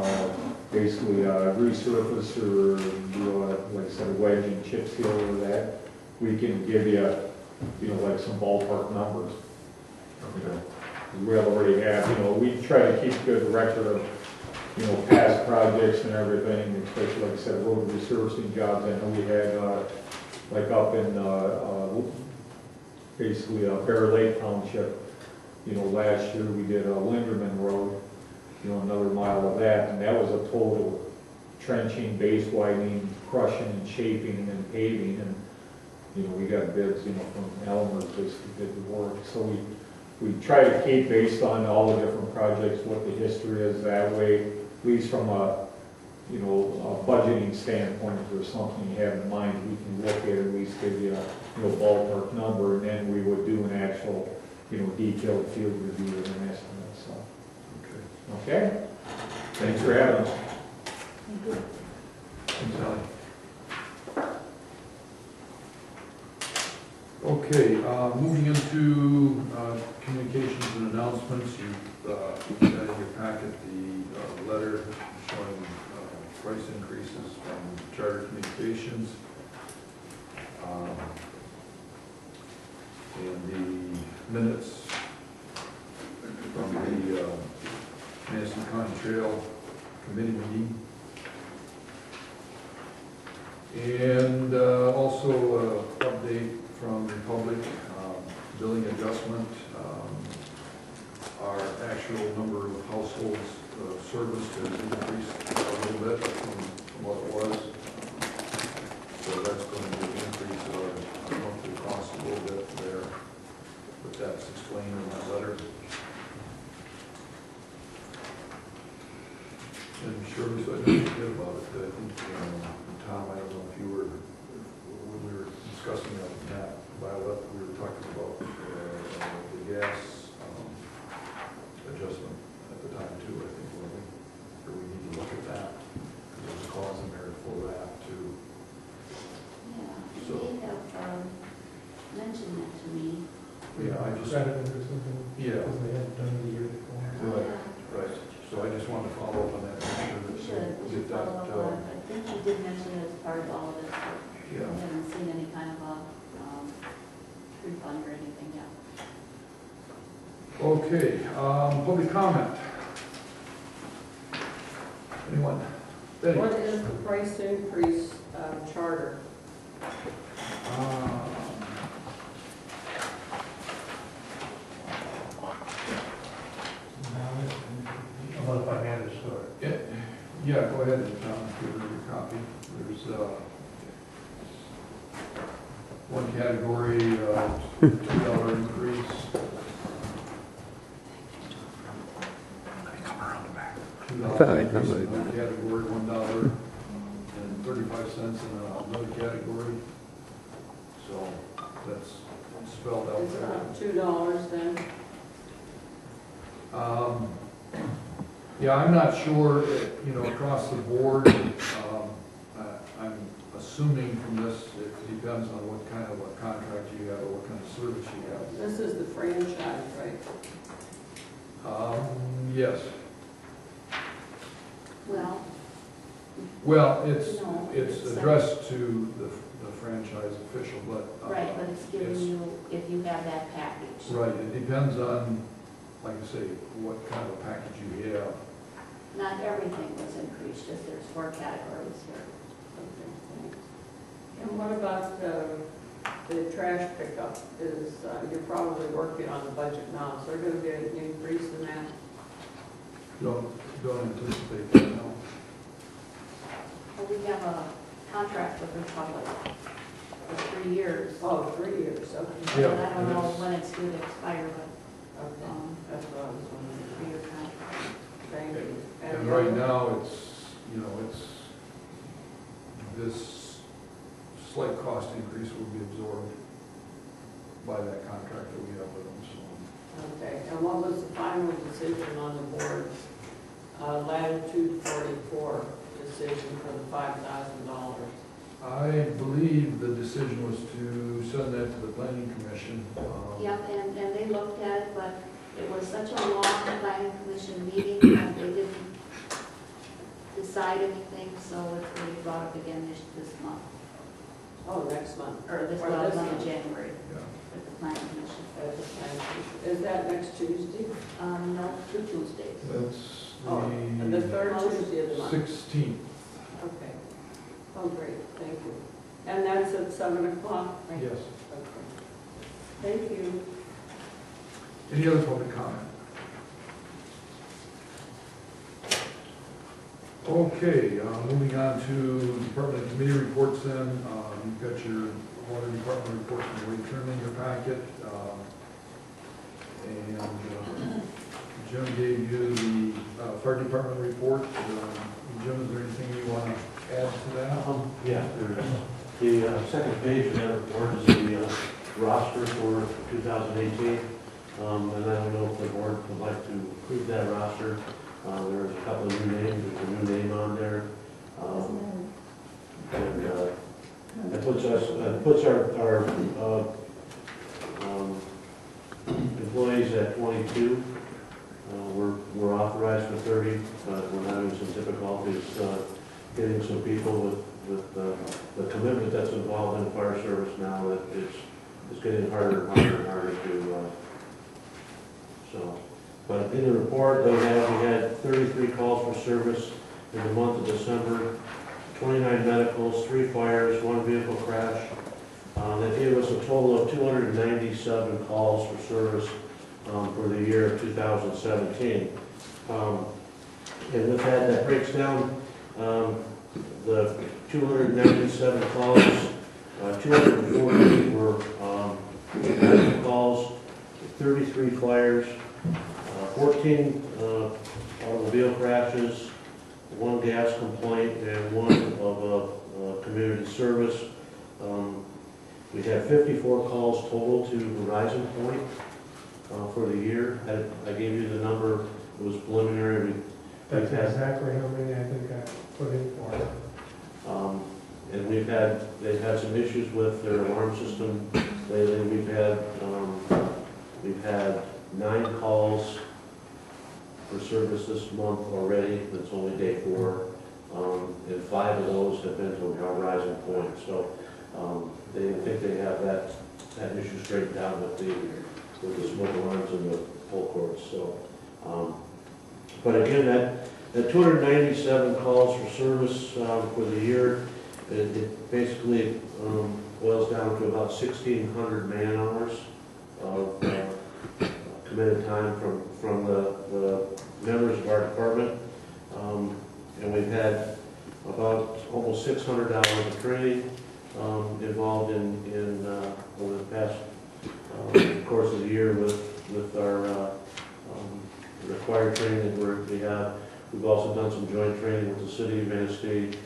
basically resurface or do like I said, a wedge and chip seal or that, we can give you, you know, like some ballpark numbers. You know, we already have, you know, we try to keep good record of, you know, past projects and everything, especially like I said, road resurfacing jobs. I know we had, like up in, basically Bear Lake Township, you know, last year we did Linderman Road, you know, another mile of that, and that was a total trenching, base widening, crushing and shaping and paving, and, you know, we got bids, you know, from Elmer basically did the work. So we try to keep, based on all the different projects, what the history is that way, at least from a, you know, a budgeting standpoint. If there's something you have in mind, we can look at it, at least give you a, you know, ballpark number, and then we would do an actual, you know, detailed field review and an estimate, so. Okay? Thanks for having us. Thanks, Ally. Okay, moving into communications and announcements, you've got in your packet the letter showing price increases from Charter Communications. And the minutes from the Madison County Trail Committee meeting. And also update from Republic, billing adjustment. Our actual number of households serviced has increased a little bit from what it was. So that's going to increase our monthly cost a little bit there. But that's explained in that letter. And Shirley, so I didn't forget about it. I think, Tom, I don't know if you were, when we were discussing that, Violet, we were talking about the gas adjustment at the time too, I think, weren't we? Or we need to look at that, because there's a clause in there for that too. Yeah, So- they have mentioned that to me. Yeah, I just, Precedent or something, yeah, because they hadn't done it the year before. right, right. So I just wanted to follow up on that, make We sure that should we get that, follow up on it. I think you did mention it as part of all of this, but we yeah. haven't seen any kind of a refund or anything yet. Okay, public comment. Anyone? Betty? What is the price increase charter? How about if I hand this to her? Yeah, go ahead and give her your copy. There's one category, $2 increase. $2 increase in one category, $1 and 35 cents in another category. So that's spelled out It's there. $2 then? Yeah, I'm not sure, you know, across the board, I'm assuming from this, it depends on what kind of a contract you have or what kind of service you have. This is the franchise, right? Yes, Well, Well, No, it's it's, addressed to the franchise official, but. Right, but it's giving it's- you, if you have that package. Right, it depends on, like I say, what kind of package you have. Not everything was increased, just there's 4 categories here. Okay, thanks. And what about the trash pickup? You're probably working on the budget now, so there's gonna be an increase in that? Don't anticipate that, no. Well, we have a contract with Republic for 3 years. Oh, 3 years, okay. Yeah, And I don't and know it's- when it's due to expire, but, Okay, that's what I was wondering. 3-year contract. Thank you. And the right other- now, it's, this slight cost increase will be absorbed by that contract that we have with them, so. Okay, and what was the final decision on the board's latitude 44 decision for the $5,000? I believe the decision was to send that to the planning commission. Yep, and they looked at it, but it was such a long planning commission meeting that they didn't decide anything, so it's going to be brought up again this month, Oh, next month. or this Or month this of month. January Yeah. at the planning commission. At the planning commission. Is that next Tuesday? No, 2 Tuesdays. Oh, That's and the third Tuesday of the month? 16th. Okay. Oh, great, thank you. And that's at 7 o'clock? right? Yes. Okay. Thank you. Any other public comment? Okay, moving on to department and committee reports then. You've got your water department reports in the return in your packet. And Jim gave you the fire department report. Jim, is there anything you want to add to that? Yeah, the second page of that report is the roster for 2018. And I don't know if the board would like to approve that roster. There's a couple of new names, there's a new name on there. And it puts our employees at 22. We're authorized for 30, but we're having some difficulties getting some people with the commitment that's involved in the fire service now, that it's getting harder and harder and harder to, so. But in the report, we had 33 calls for service in the month of December, 29 medicals, 3 fires, 1 vehicle crash. That gave us a total of 297 calls for service for the year of 2017. And with that breaks down the 297 calls, 240 were medical calls, 33 fires, 14 automobile crashes, 1 gas complaint, and 1 of community service. We had 54 calls total to Horizon Point for the year. I gave you the number, it was preliminary. That's exactly how many I think I put in for. And they've had some issues with their alarm system lately. We've had 9 calls for service this month already. It's only day 4. And 5 of those have been to Horizon Point. So they think they have that issue straightened out with the smoke alarms and the pole cords. So, but again, that 297 calls for service for the year, it basically boils down to about 1,600 man hours of committed time from the members of our department. And we've had about almost 600 hours of training involved in over the past course of the year with our required training that we have. We've also done some joint training with the city of Manistee,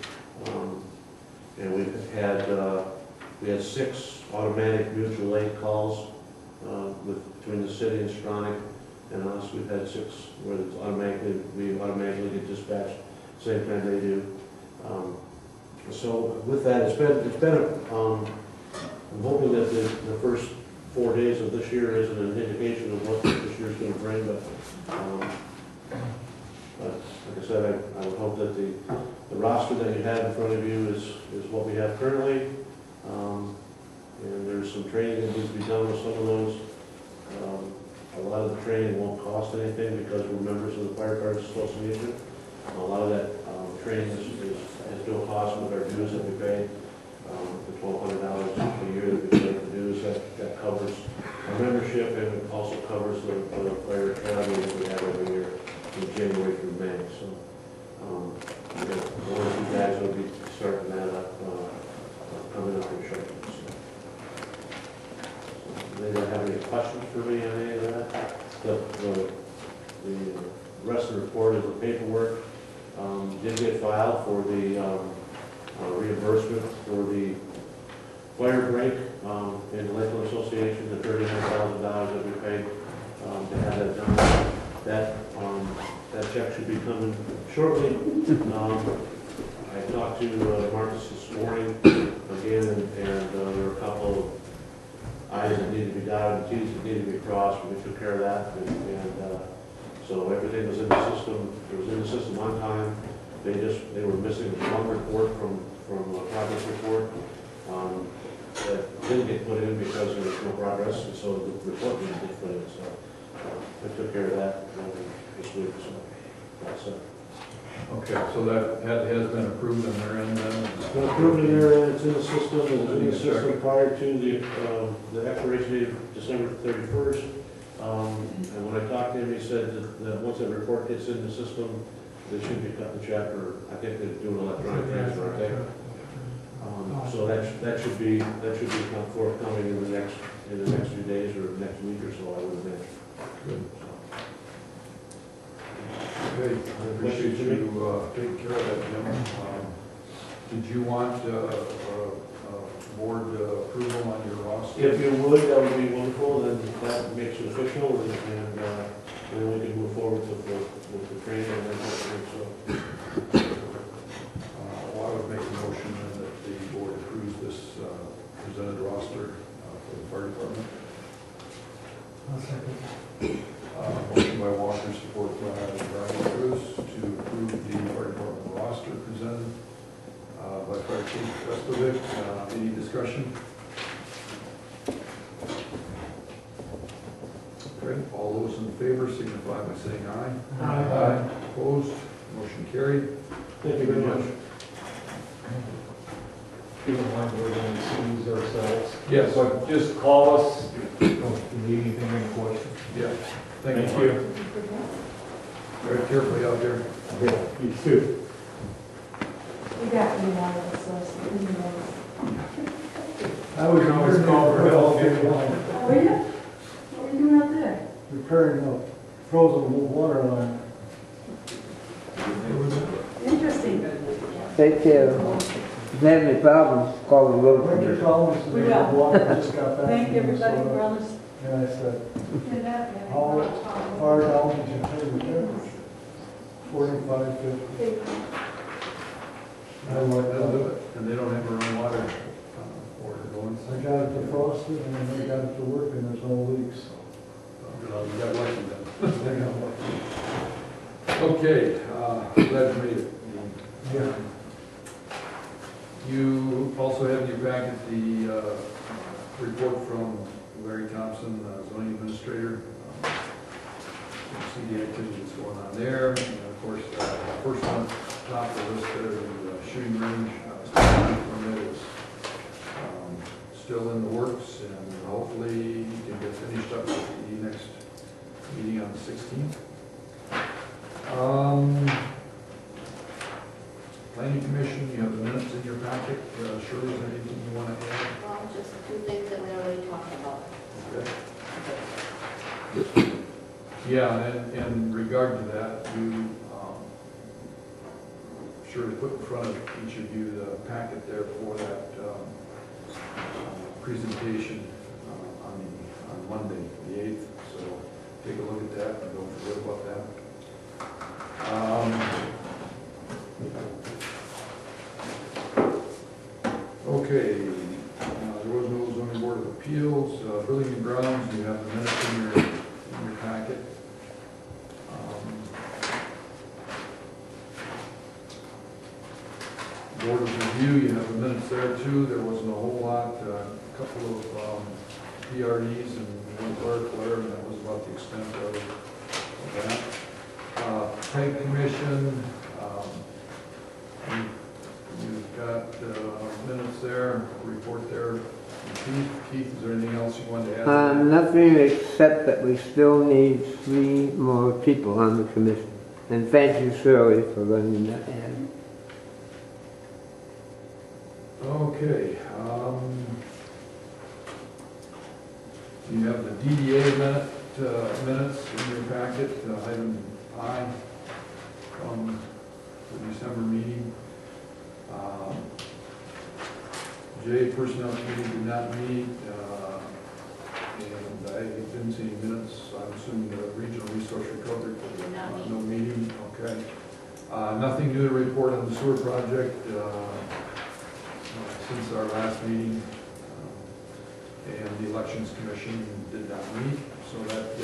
and we had 6 automatic mutual aid calls between the city and Stronach and us. We've had 6 where we automatically get dispatched same time they do. So with that, it's been I'm hoping that the first 4 days of this year isn't an indication of what this year's going to bring, but like I said, I would hope that the roster that you have in front of you is what we have currently. And there's some training that needs to be done with some of those. A lot of the training won't cost anything because we're members of the Firefighters Association. A lot of that training is no cost with our dues that we pay. The $1,200 a year that we pay for dues, that covers our membership, and it also covers the fire academy that we have every year from January through May. So one of you guys will be starting that up coming up in shortly. So, anybody have any questions for me on any of that? The rest of the report is the paperwork. Did get filed for the reimbursement for the fire break in the Lakeland Association, the $39,000 that we paid to have that done. That check should be coming shortly. I talked to Marcus this morning again, and there were a couple of I's that needed to be dotted and T's that needed to be crossed, and we took care of that. And so everything was in the system. It was in the system on time. They were missing one report from a progress report that didn't get put in because there was no progress, and so the report didn't get put in. So I took care of that this week. So that's it. Okay, so that has been approved on their end then? It's been approved in there, and it's in the system, and it's in the system prior to the expiration date of December 31st. And when I talked to him, he said that once that report gets in the system, they should be cutting the check, or I think they do an electronic transfer, I think. So that should be forthcoming in the next few days or next week or so, I would imagine. Good. Okay, I appreciate you taking care of that, Jim. Did you want board approval on your roster? If you would, that would be wonderful, then that makes it official, and then we can move forward with the training and everything, so. Well, I would make a motion then that the board approves this presented roster for the fire department. I'll second. Motion by Walker, support by Brian Cruz to approve the fire department roster presented by Fire Chief Vestovic. Any discussion? Okay, all those in favor signify by saying aye. Aye. Opposed? Motion carried. Thank you very much. Keep in mind, we're going to seize ourselves. Yes. But just call us if you need anything, any questions. Yeah. Thank you. Very carefully out there. Yeah, you too. We got you one of us, so we didn't know. I was always call for help. Oh, were you? What were you doing out there? repairing a frozen water line. Interesting. Take care. If you have any problems, call the road Winter commissioner. problems, We the will. water just got back. Thank from everybody Minnesota. for all this. And I said, Did that, yeah. how far down did you take the temperature? 45, 50. I'm like, They'll do it, and they don't have their own water order going. I got it defrosted and then they got it to work and there's no leaks. You got lucky then. They got lucky. Okay, glad you made it. Yeah. You also have in your packet the report from Larry Thompson, zoning administrator. See the activities going on there. And of course, first one, top of the list there, the shooting range. Permit is still in the works, and hopefully can get finished up at the next meeting on the 16th. Planning Commission, you have the minutes in your packet. Shirley, is there anything you want to add? Well, just two things that we already talked about. Okay. Yeah, and in regard to that, you Shirley put in front of each of you the packet there for that presentation on Monday, the 8th. So take a look at that and don't forget about that. Okay, there was no zoning board of appeals, building and grounds, you have the minutes in your packet. Board of review, you have the minutes there too. There wasn't a whole lot, a couple of PRDs and one clerk letter, and that was about the extent of that. Planning Commission, you've got minutes there, report there. Keith, is there anything else you wanted to add? Nothing except that we still need 3 more people on the commission. And thank you, Shirley, for running that ad. Okay, you have the DDA minutes in your packet, item I from the December meeting. J, Personnel Committee did not meet, and I didn't see any minutes. I'm assuming the Regional Resource Recovery. Did not meet. No meeting, okay. Nothing new to report on the sewer project since our last meeting. And the Elections Commission did not meet, so that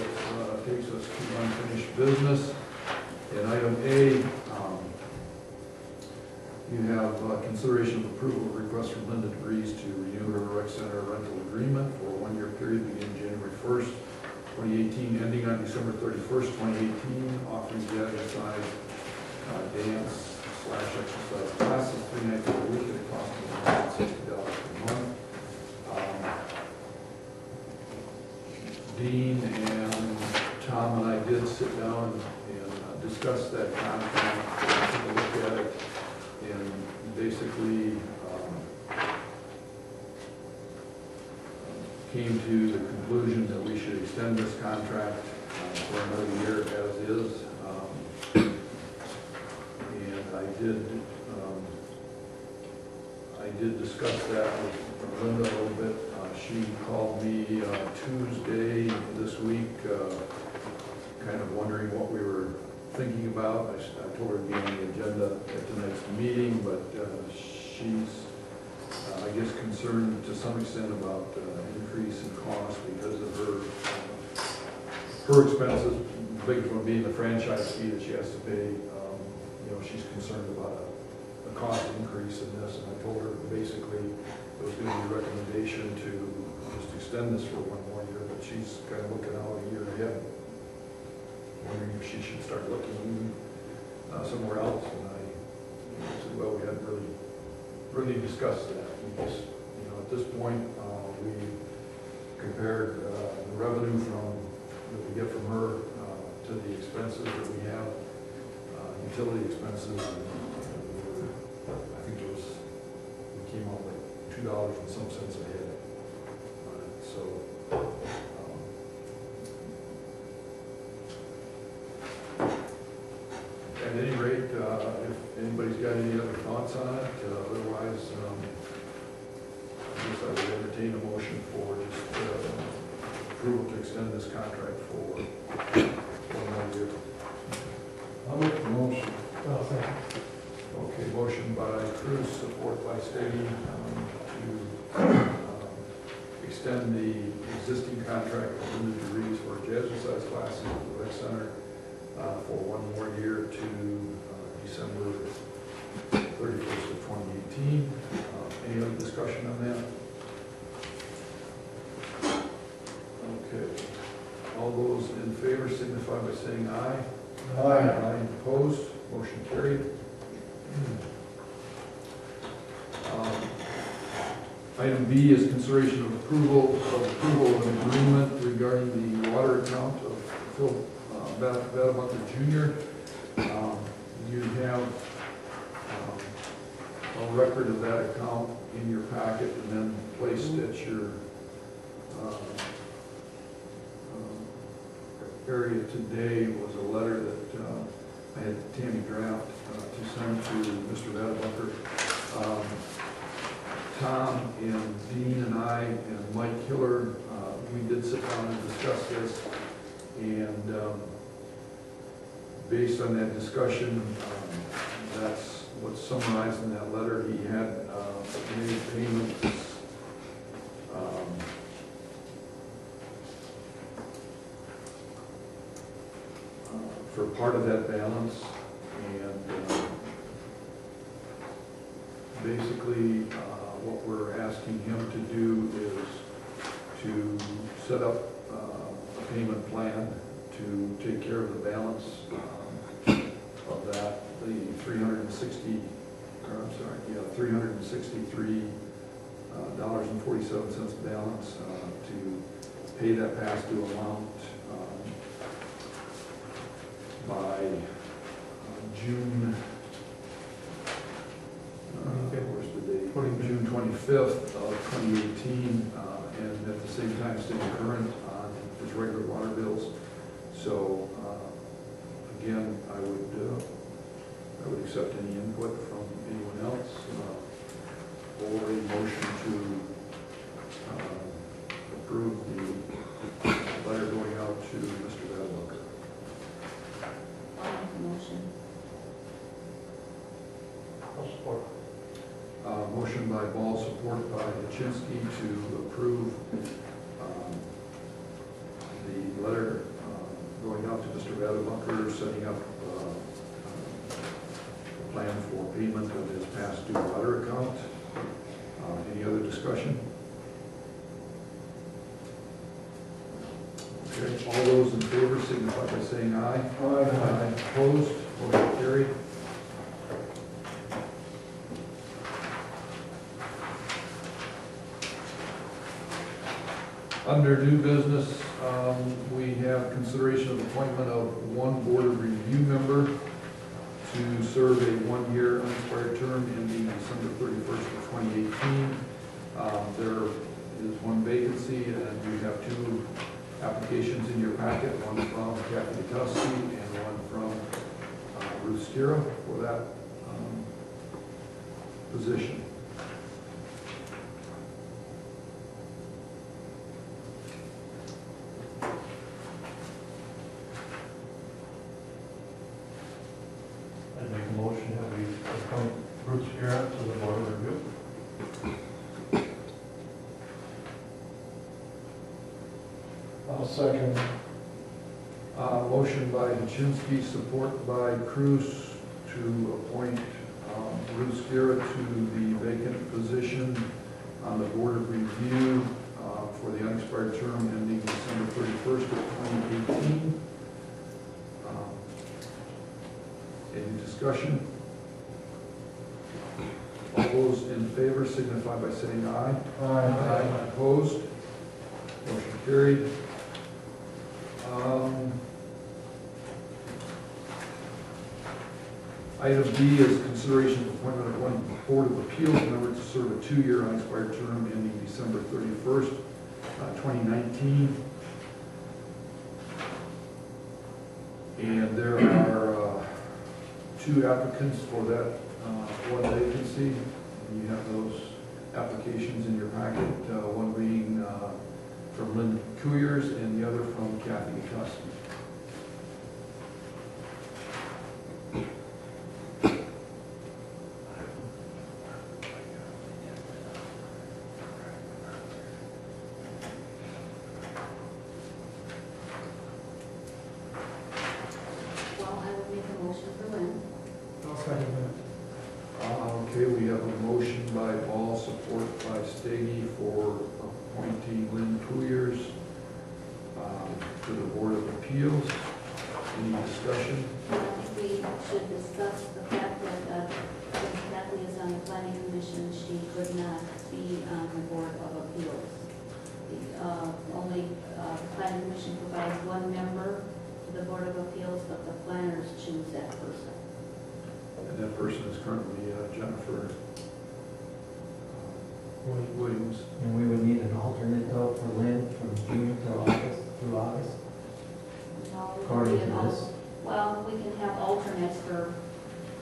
takes us to unfinished business. And item A, you have consideration of approval of request from Linda Degrees to renew her rec center rental agreement for a 1-year period beginning January 1st, 2018, ending on December 31st, 2018, offering the exercise dance/exercise classes 3 nights per week at a cost of $160 per month. Dean and Tom and I did sit down and discuss that contract, took a look at it, and basically came to the conclusion that we should extend this contract for another year as is. And I did discuss that with Linda a little bit. She called me Tuesday this week, kind of wondering what we were thinking about. I told her to be on the agenda at tonight's meeting, but she's, I guess, concerned to some extent about increase in cost because of her expenses, the biggest one being the franchise fee that she has to pay. She's concerned about a cost increase in this, and I told her basically it was going to be a recommendation to just extend this for 1 more year, but she's kind of looking out a year ahead, wondering if she should start looking somewhere else. And I said, well, we hadn't really discussed that. We just, at this point, we compared the revenue that we get from her to the expenses that we have, utility expenses. And I think it was, we came out like $2 and some cents ahead. So. At any rate, if anybody's got any other thoughts on it, otherwise, I guess I would entertain a motion for just approval to extend this contract for 1 more year. I'll make the motion. Okay, motion by Cruz, support by Stady, to extend the existing contract with Linda Degrees for jazzercise classes at the rec center for 1 more year to December 31st of 2018. Any other discussion on that? Okay. All those in favor signify by saying aye. Aye. Opposed? Motion carried. Item B is consideration of approval of an agreement regarding the water account of Phil Badabunker Jr. You have a record of that account in your packet, and then placed at your area today was a letter that I had Tammy draft to send to Mr. Badabunker. Tom and Dean and I and Mike Hiller, we did sit down and discuss this, and based on that discussion, that's what's summarized in that letter. He had made payments for part of that balance, and Basically, what we're asking him to do is to set up a payment plan to take care of the balance of that, the 363 $363.47 balance to pay that past due amount by June, where's the date? June 25th of 2018, and at the same time staying current on his regular water bills. So, again, I would accept any input from anyone else, or a motion to approve the letter going out to Mr. Vadewalker. I'll make the motion. I'll support. Motion by Ball, support by Hachinsky to approve the letter going out to Mr. Vadewalker, setting up a plan for payment of his past due water account. Any other discussion? Okay, all those in favor signify by saying aye. Aye. Opposed? Motion carried. Under new business, we have consideration of appointment of one board of review member to serve a one-year unexpired term ending December 31st of 2018. There is one vacancy, and you have two applications in your packet, one from Kathy Tuskey and one from Ruth Skira for that position. I'd make a motion that we appoint Bruce Garrett to the board of review. I'll second. Motion by Hachinsky, support by Cruz to appoint Bruce Garrett to the vacant position on the Board of Review for the unexpired term ending December 31st of 2018. Any discussion? All those in favor signify by saying aye. Aye. Opposed? Motion carried. Item B is consideration of appointment of one Board of Appeals member to serve a 2-year unexpired term ending December 31st, 2019. And there are 2 applicants for that one vacancy. And you have those applications in your packet, one being from Lynn Cuyers and the other from Kathy Tuskey. Well, I would make a motion for Lynn. I'll second that. Okay, we have a motion by Ball, support by Stady for appointing Lynn Cuyers to the Board of Appeals. Any discussion? I think we should discuss the fact that since Kathy is on the planning commission, she could not be on the Board of Appeals. Only planning commission provides one member to the Board of Appeals, but the planners choose that person. And that person is currently Jennifer Williams. And we would need an alternate though for Lynn from June to August, through August, No, we according to can this. Well, we can have alternates for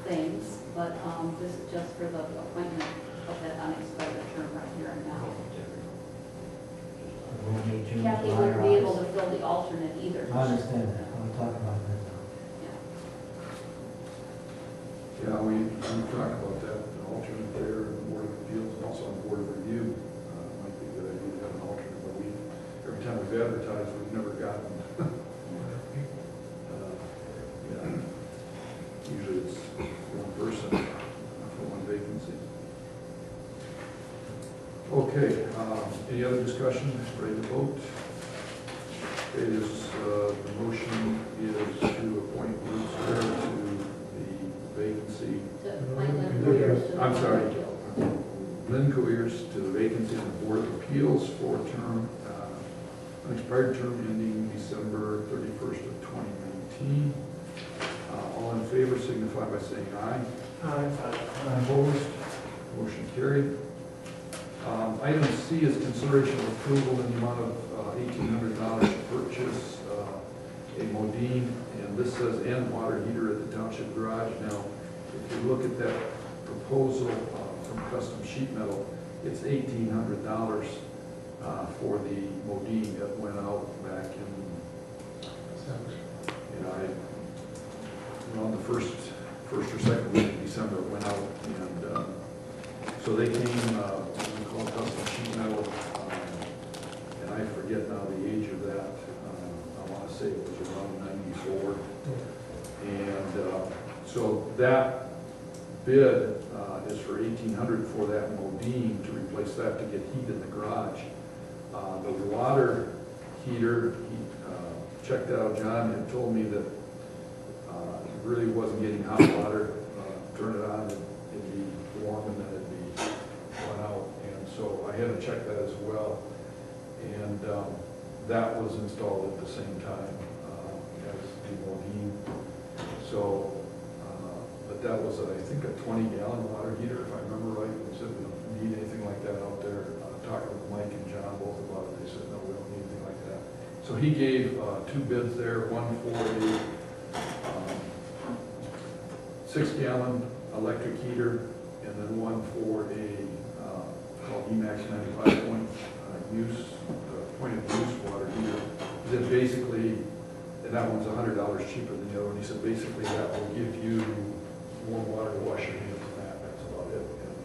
things, but this is just for the appointment of that unexpired term right here and now. We'll need June, Kathy July, wouldn't or be able August. to fill the alternate either. I understand that, I'm talking about that now. Yeah, we talked about that, an alternate there, and the Board of Appeals, and also on the Board of Review. Might be a good idea to have an alternate, but every time we've advertised, we've never gotten. Yeah, usually it's one person for one vacancy. Okay, any other discussion? Ready to vote? It is, the motion is to appoint Bruce Ware to the vacancy, To appoint them lawyers to the I'm Board of sorry. Appeals. Lynn Coers to the vacancy on the Board of Appeals for a term, an expired term ending December 31st of 2019. All in favor signify by saying aye. Aye. Opposed? Motion carried. Item C is consideration of approval in the amount of $1,800 to purchase a modine, and this says and water heater at the Township garage. Now, if you look at that proposal from Custom Sheet Metal, it's $1,800 for the modine that went out back in, on the first or second week of December, it went out, and so they came, we call it Custom Sheet Metal, and I forget now the age of that. I want to say it was around 94. And so that bid is for $1,800 for that modine to replace that to get heat in the garage. The water heater, he checked out, John had told me that it really wasn't getting hot water. Turn it on, it'd be warm, and then it'd be run out. And so I had to check that as well. And that was installed at the same time as the modine. So, but that was, I think, a 20-gallon water heater, if I remember right. They said we don't need anything like that out there. Talking with Mike and John both about it, they said, no, we don't need anything like that. So he gave two bids there, one for a 6-gallon electric heater, and then one for a called EMAX 95 point of use water heater. He said basically, and that one's $100 cheaper than the other one. He said basically that will give you warm water to wash your hands, and that's about it. And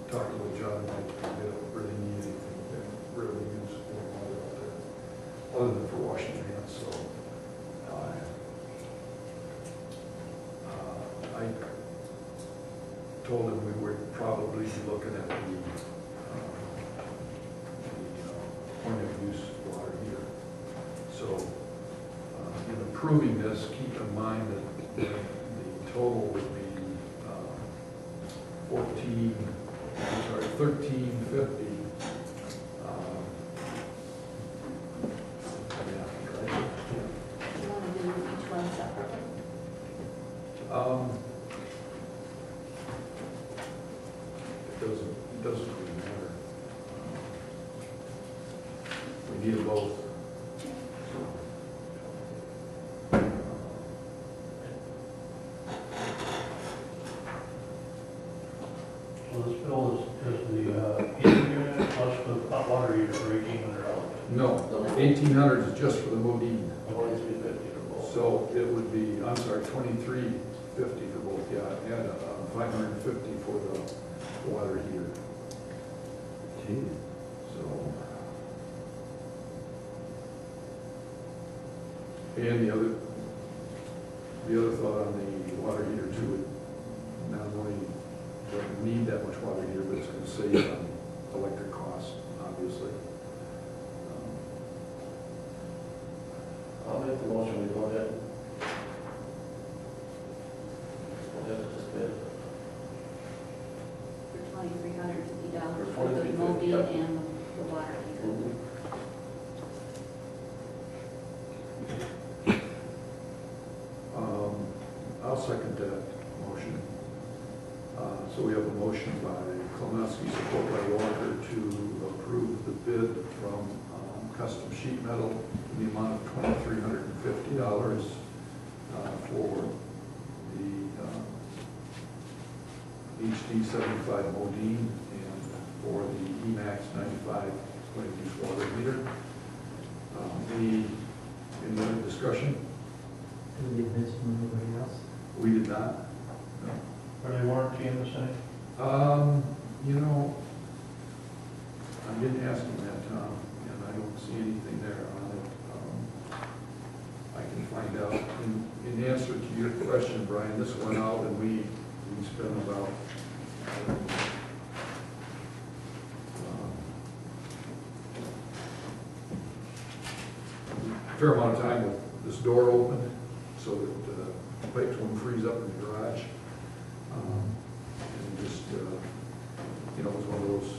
talking with John and Mike, they don't really need anything. They don't really use warm water out there, other than for washing your hands. So I told him we would probably be looking at the point of use water heater. So in approving this, keep in mind that the total would be $1,350. You want to do each one separately? It doesn't really matter. We need them both. So this bill is the heating unit plus the hot water heater for $1,800. No, 1,800 is just for the modine. $2,350 for both. So it would be, I'm sorry, $2,350 for both, yeah, and $550 for the water heater. Gee. So. And the other thought on the water heater too, it not only doesn't need that much water heater, but it's going to save on electric costs, obviously. I'll make the motion, we go ahead. Go ahead with this bid. For $2,350 For for the $2,350, modine yep. and the water heater. I'll second that motion. So we have a motion by Kolnowski, support by Walker, to approve the bid from Custom Sheet Metal in the amount of $2,350 for the HD 75 modine and for the EMAX 95 point-of-use water heater. Any other discussion? Do we get bids from anybody else? We did not. No. Are they warrantying the same? You know, I didn't ask him that, Tom, and I don't see anything there on it. I can find out. In answer to your question, Brian, this went out and we spent about fair amount of time with this door open, so that the pipes won't freeze up in the garage. And just, you know, it was one of those,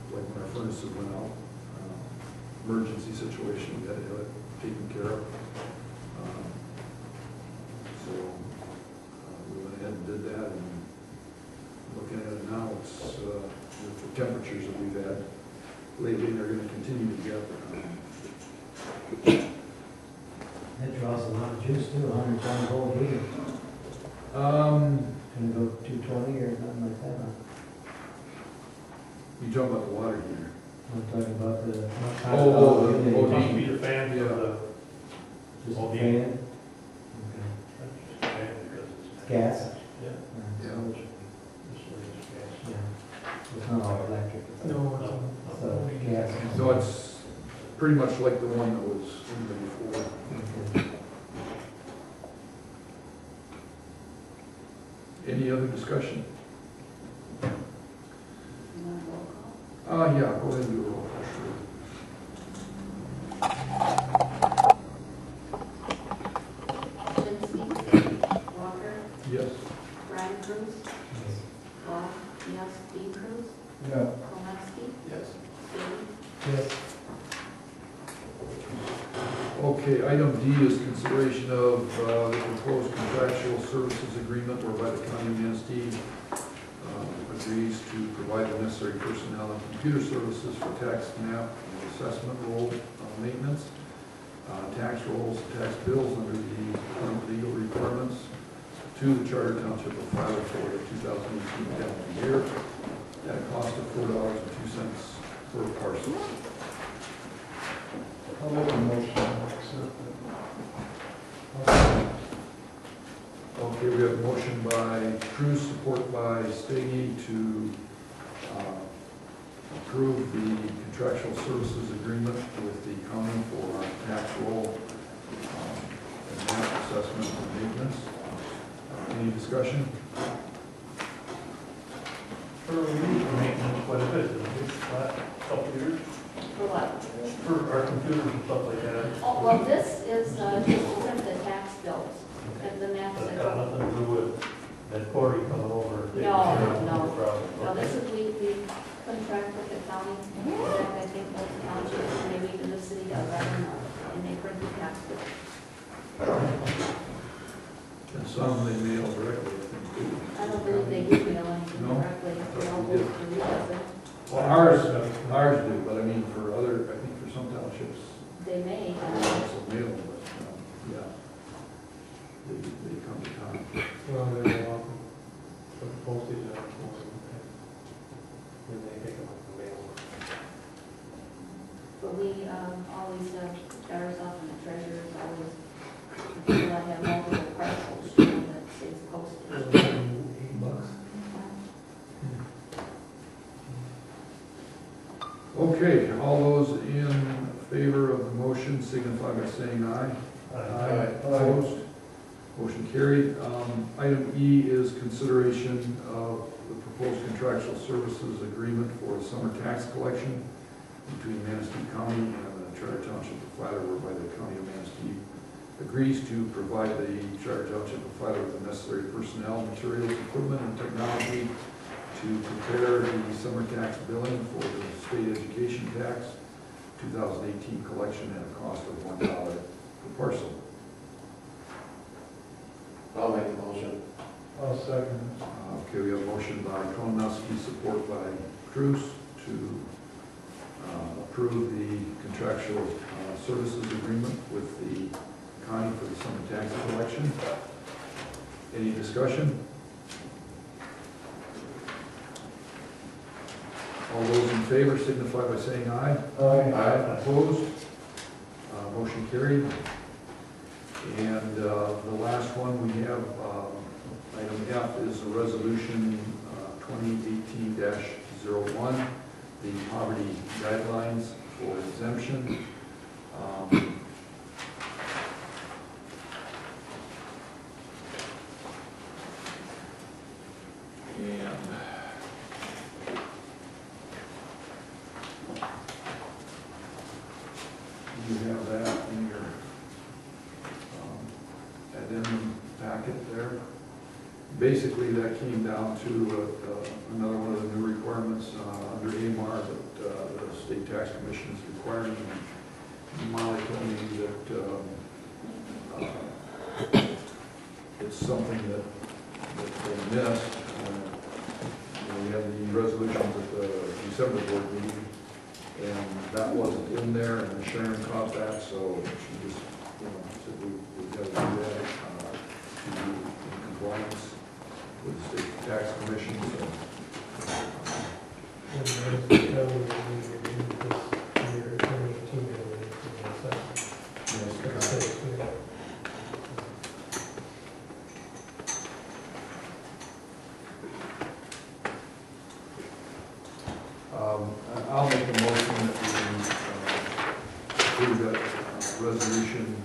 like when our furnaces went out, emergency situation, we had to have it taken care of. So we went ahead and did that, and looking at it now, it's, with the temperatures that we've had lately, they're gonna continue to get. That draws a lot of juice too, 120 volt heater. Gonna go 220 or nothing like that, huh? You talking about the water heater? I'm talking about the. Oh, It must be the fan for Yeah. the, Just Oh, the yeah. fan? that's just the fan because it's. Gas? Yeah. Yeah. This one is gas. Yeah. It's not all electric. it's all- No. So, gas. So it's pretty much like the one that was in there before. Okay. Any other discussion? You want a roll call? Yeah, go ahead and do a roll call, sure. Jinsky. Walker. Yes. Brian Cruz. Paul. Yes. Dean Cruz. Yeah. Kolowski. Yes. Steve. Yes. Okay, item D is consideration of the proposed contractual services agreement whereby the county of Manistee agrees to provide the necessary personnel and computer services for tax map and assessment roll maintenance, tax rolls, tax bills under the current legal requirements to the Charter Township of Fowler for the 2018 calendar year at a cost of $4.02 per parcel. I'll make a motion to accept it. Okay, we have a motion by Cruz, support by Stady to approve the contractual services agreement with the county for tax roll and map assessment and maintenance. Any discussion? For maintenance, what it is, last couple of years, For what? for our computers and stuff like that. Oh, well, this is just to print the tax bills and the maps. That's got nothing to do with that Cory coming over. and taking No, care of no. the problem. No, this is, we contract with the county, in fact, I think both the township, and maybe even the city of Redmond, and they print the tax bills. And some they mail directly, I think, too. I don't believe they do mail anything No? directly, they all go through you, does it? Well, ours do, but I mean, for other, I think for some townships, They may, they also mail, but, yeah. They come to town. Well, they're welcome. Put the postage on it for them. When they pick them up the mail. but we always have ours off in the treasurer's, always, people that have multiple parcels, you know, that saves postage. $8. Okay, all those in favor of the motion signify by saying aye. Opposed? Motion carried. Item E is consideration of the proposed contractual services agreement for the summer tax collection between Manistee County and the Charter Township of Flatter, whereby the County of Manistee agrees to provide the Charter Township of Flatter with the necessary personnel, materials, equipment, and technology to prepare the summer tax billing for the state education tax 2018 collection at a cost of $1 per parcel. I'll make a motion. I'll second Okay, we have a motion by Kolowski, support by Cruz to approve the contractual services agreement with the county for the summer tax collection. Any discussion? All those in favor signify by saying aye. it. Aye. Opposed? Motion carried. And the last one we have, item F, is a resolution 2018-01, the poverty guidelines for exemption. And you have that in Basically, that came down to another one of the new requirements under AMAR that the State Tax Commission is requiring. And Molly told me that it's something that they missed. We had the resolutions at the December board meeting, and that wasn't in there, and Sharon caught that, so she just, said we've got to do that to be in compliance with the State Tax Commission. So. And there's the county that we reviewed this year, 2018, I'll make a motion that we approve that resolution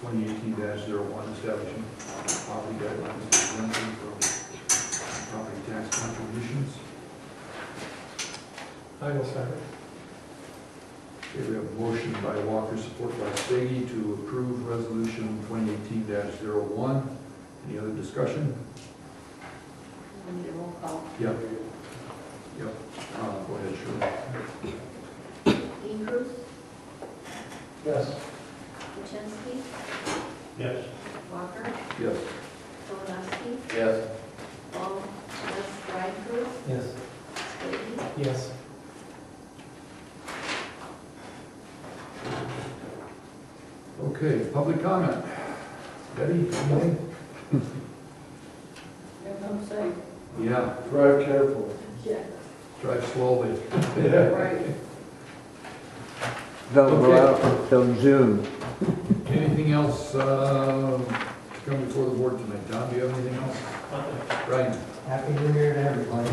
2018-01 establishing property guidelines for exemption from property tax contributions. I will second. Okay, we have a motion by Walker, support by Stady to approve resolution 2018-01. Any other discussion? We need a roll call. Yep. Yep. Go ahead, sure. Dean Cruz, Yes. Kuczynski, Yes. Walker, Yes. Solanowski, Yes. Paul, yes, Brian Cruz, Yes. Stady, Yes. Okay, public comment. Betty, anything? Have them say, Yeah, Drive carefully. yeah, drive slowly. right. Don't go out until June. Anything else to come before the board tonight? Don, do you have anything else? Brian? Happy New Year to everybody.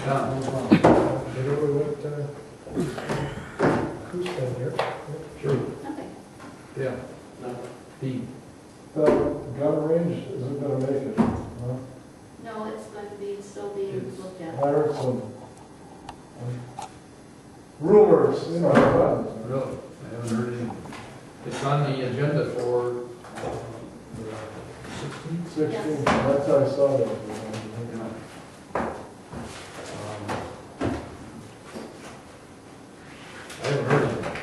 Don? Did everyone who's been here? Sure. nothing. Yeah. No. Pete? The gun range isn't gonna make it, huh? No, it's going to be still being looked at. I heard some rumors, guns. Really? I haven't heard anything. It's on the agenda for the 16th? 16, that's how I saw that. I haven't heard anything.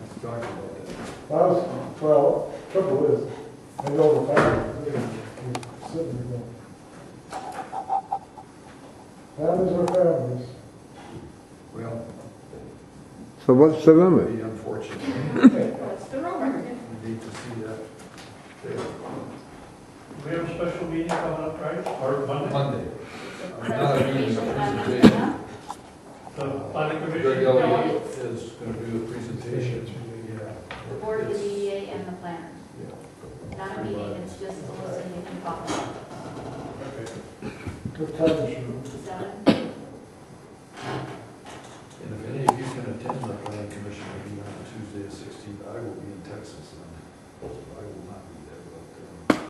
Let's talk about that. Well, trouble is, I know the family, they're sitting there going, families are families. Well, So what's the it'd limit? be unfortunate. That's the rumor. We need to see that there. We have a special meeting coming up, right? Or Monday? Monday. It's a Not a meeting, presentation a on the presentation. The planning Greg commission? Elliott is going to do a presentation. The board of the DDA and the planner. Yeah. Not a meeting, it's just soliciting and talking. Okay. What time is it? 7. And if any of you can attend the planning commission meeting on Tuesday the 16th, I will be in Texas, and I will not be there.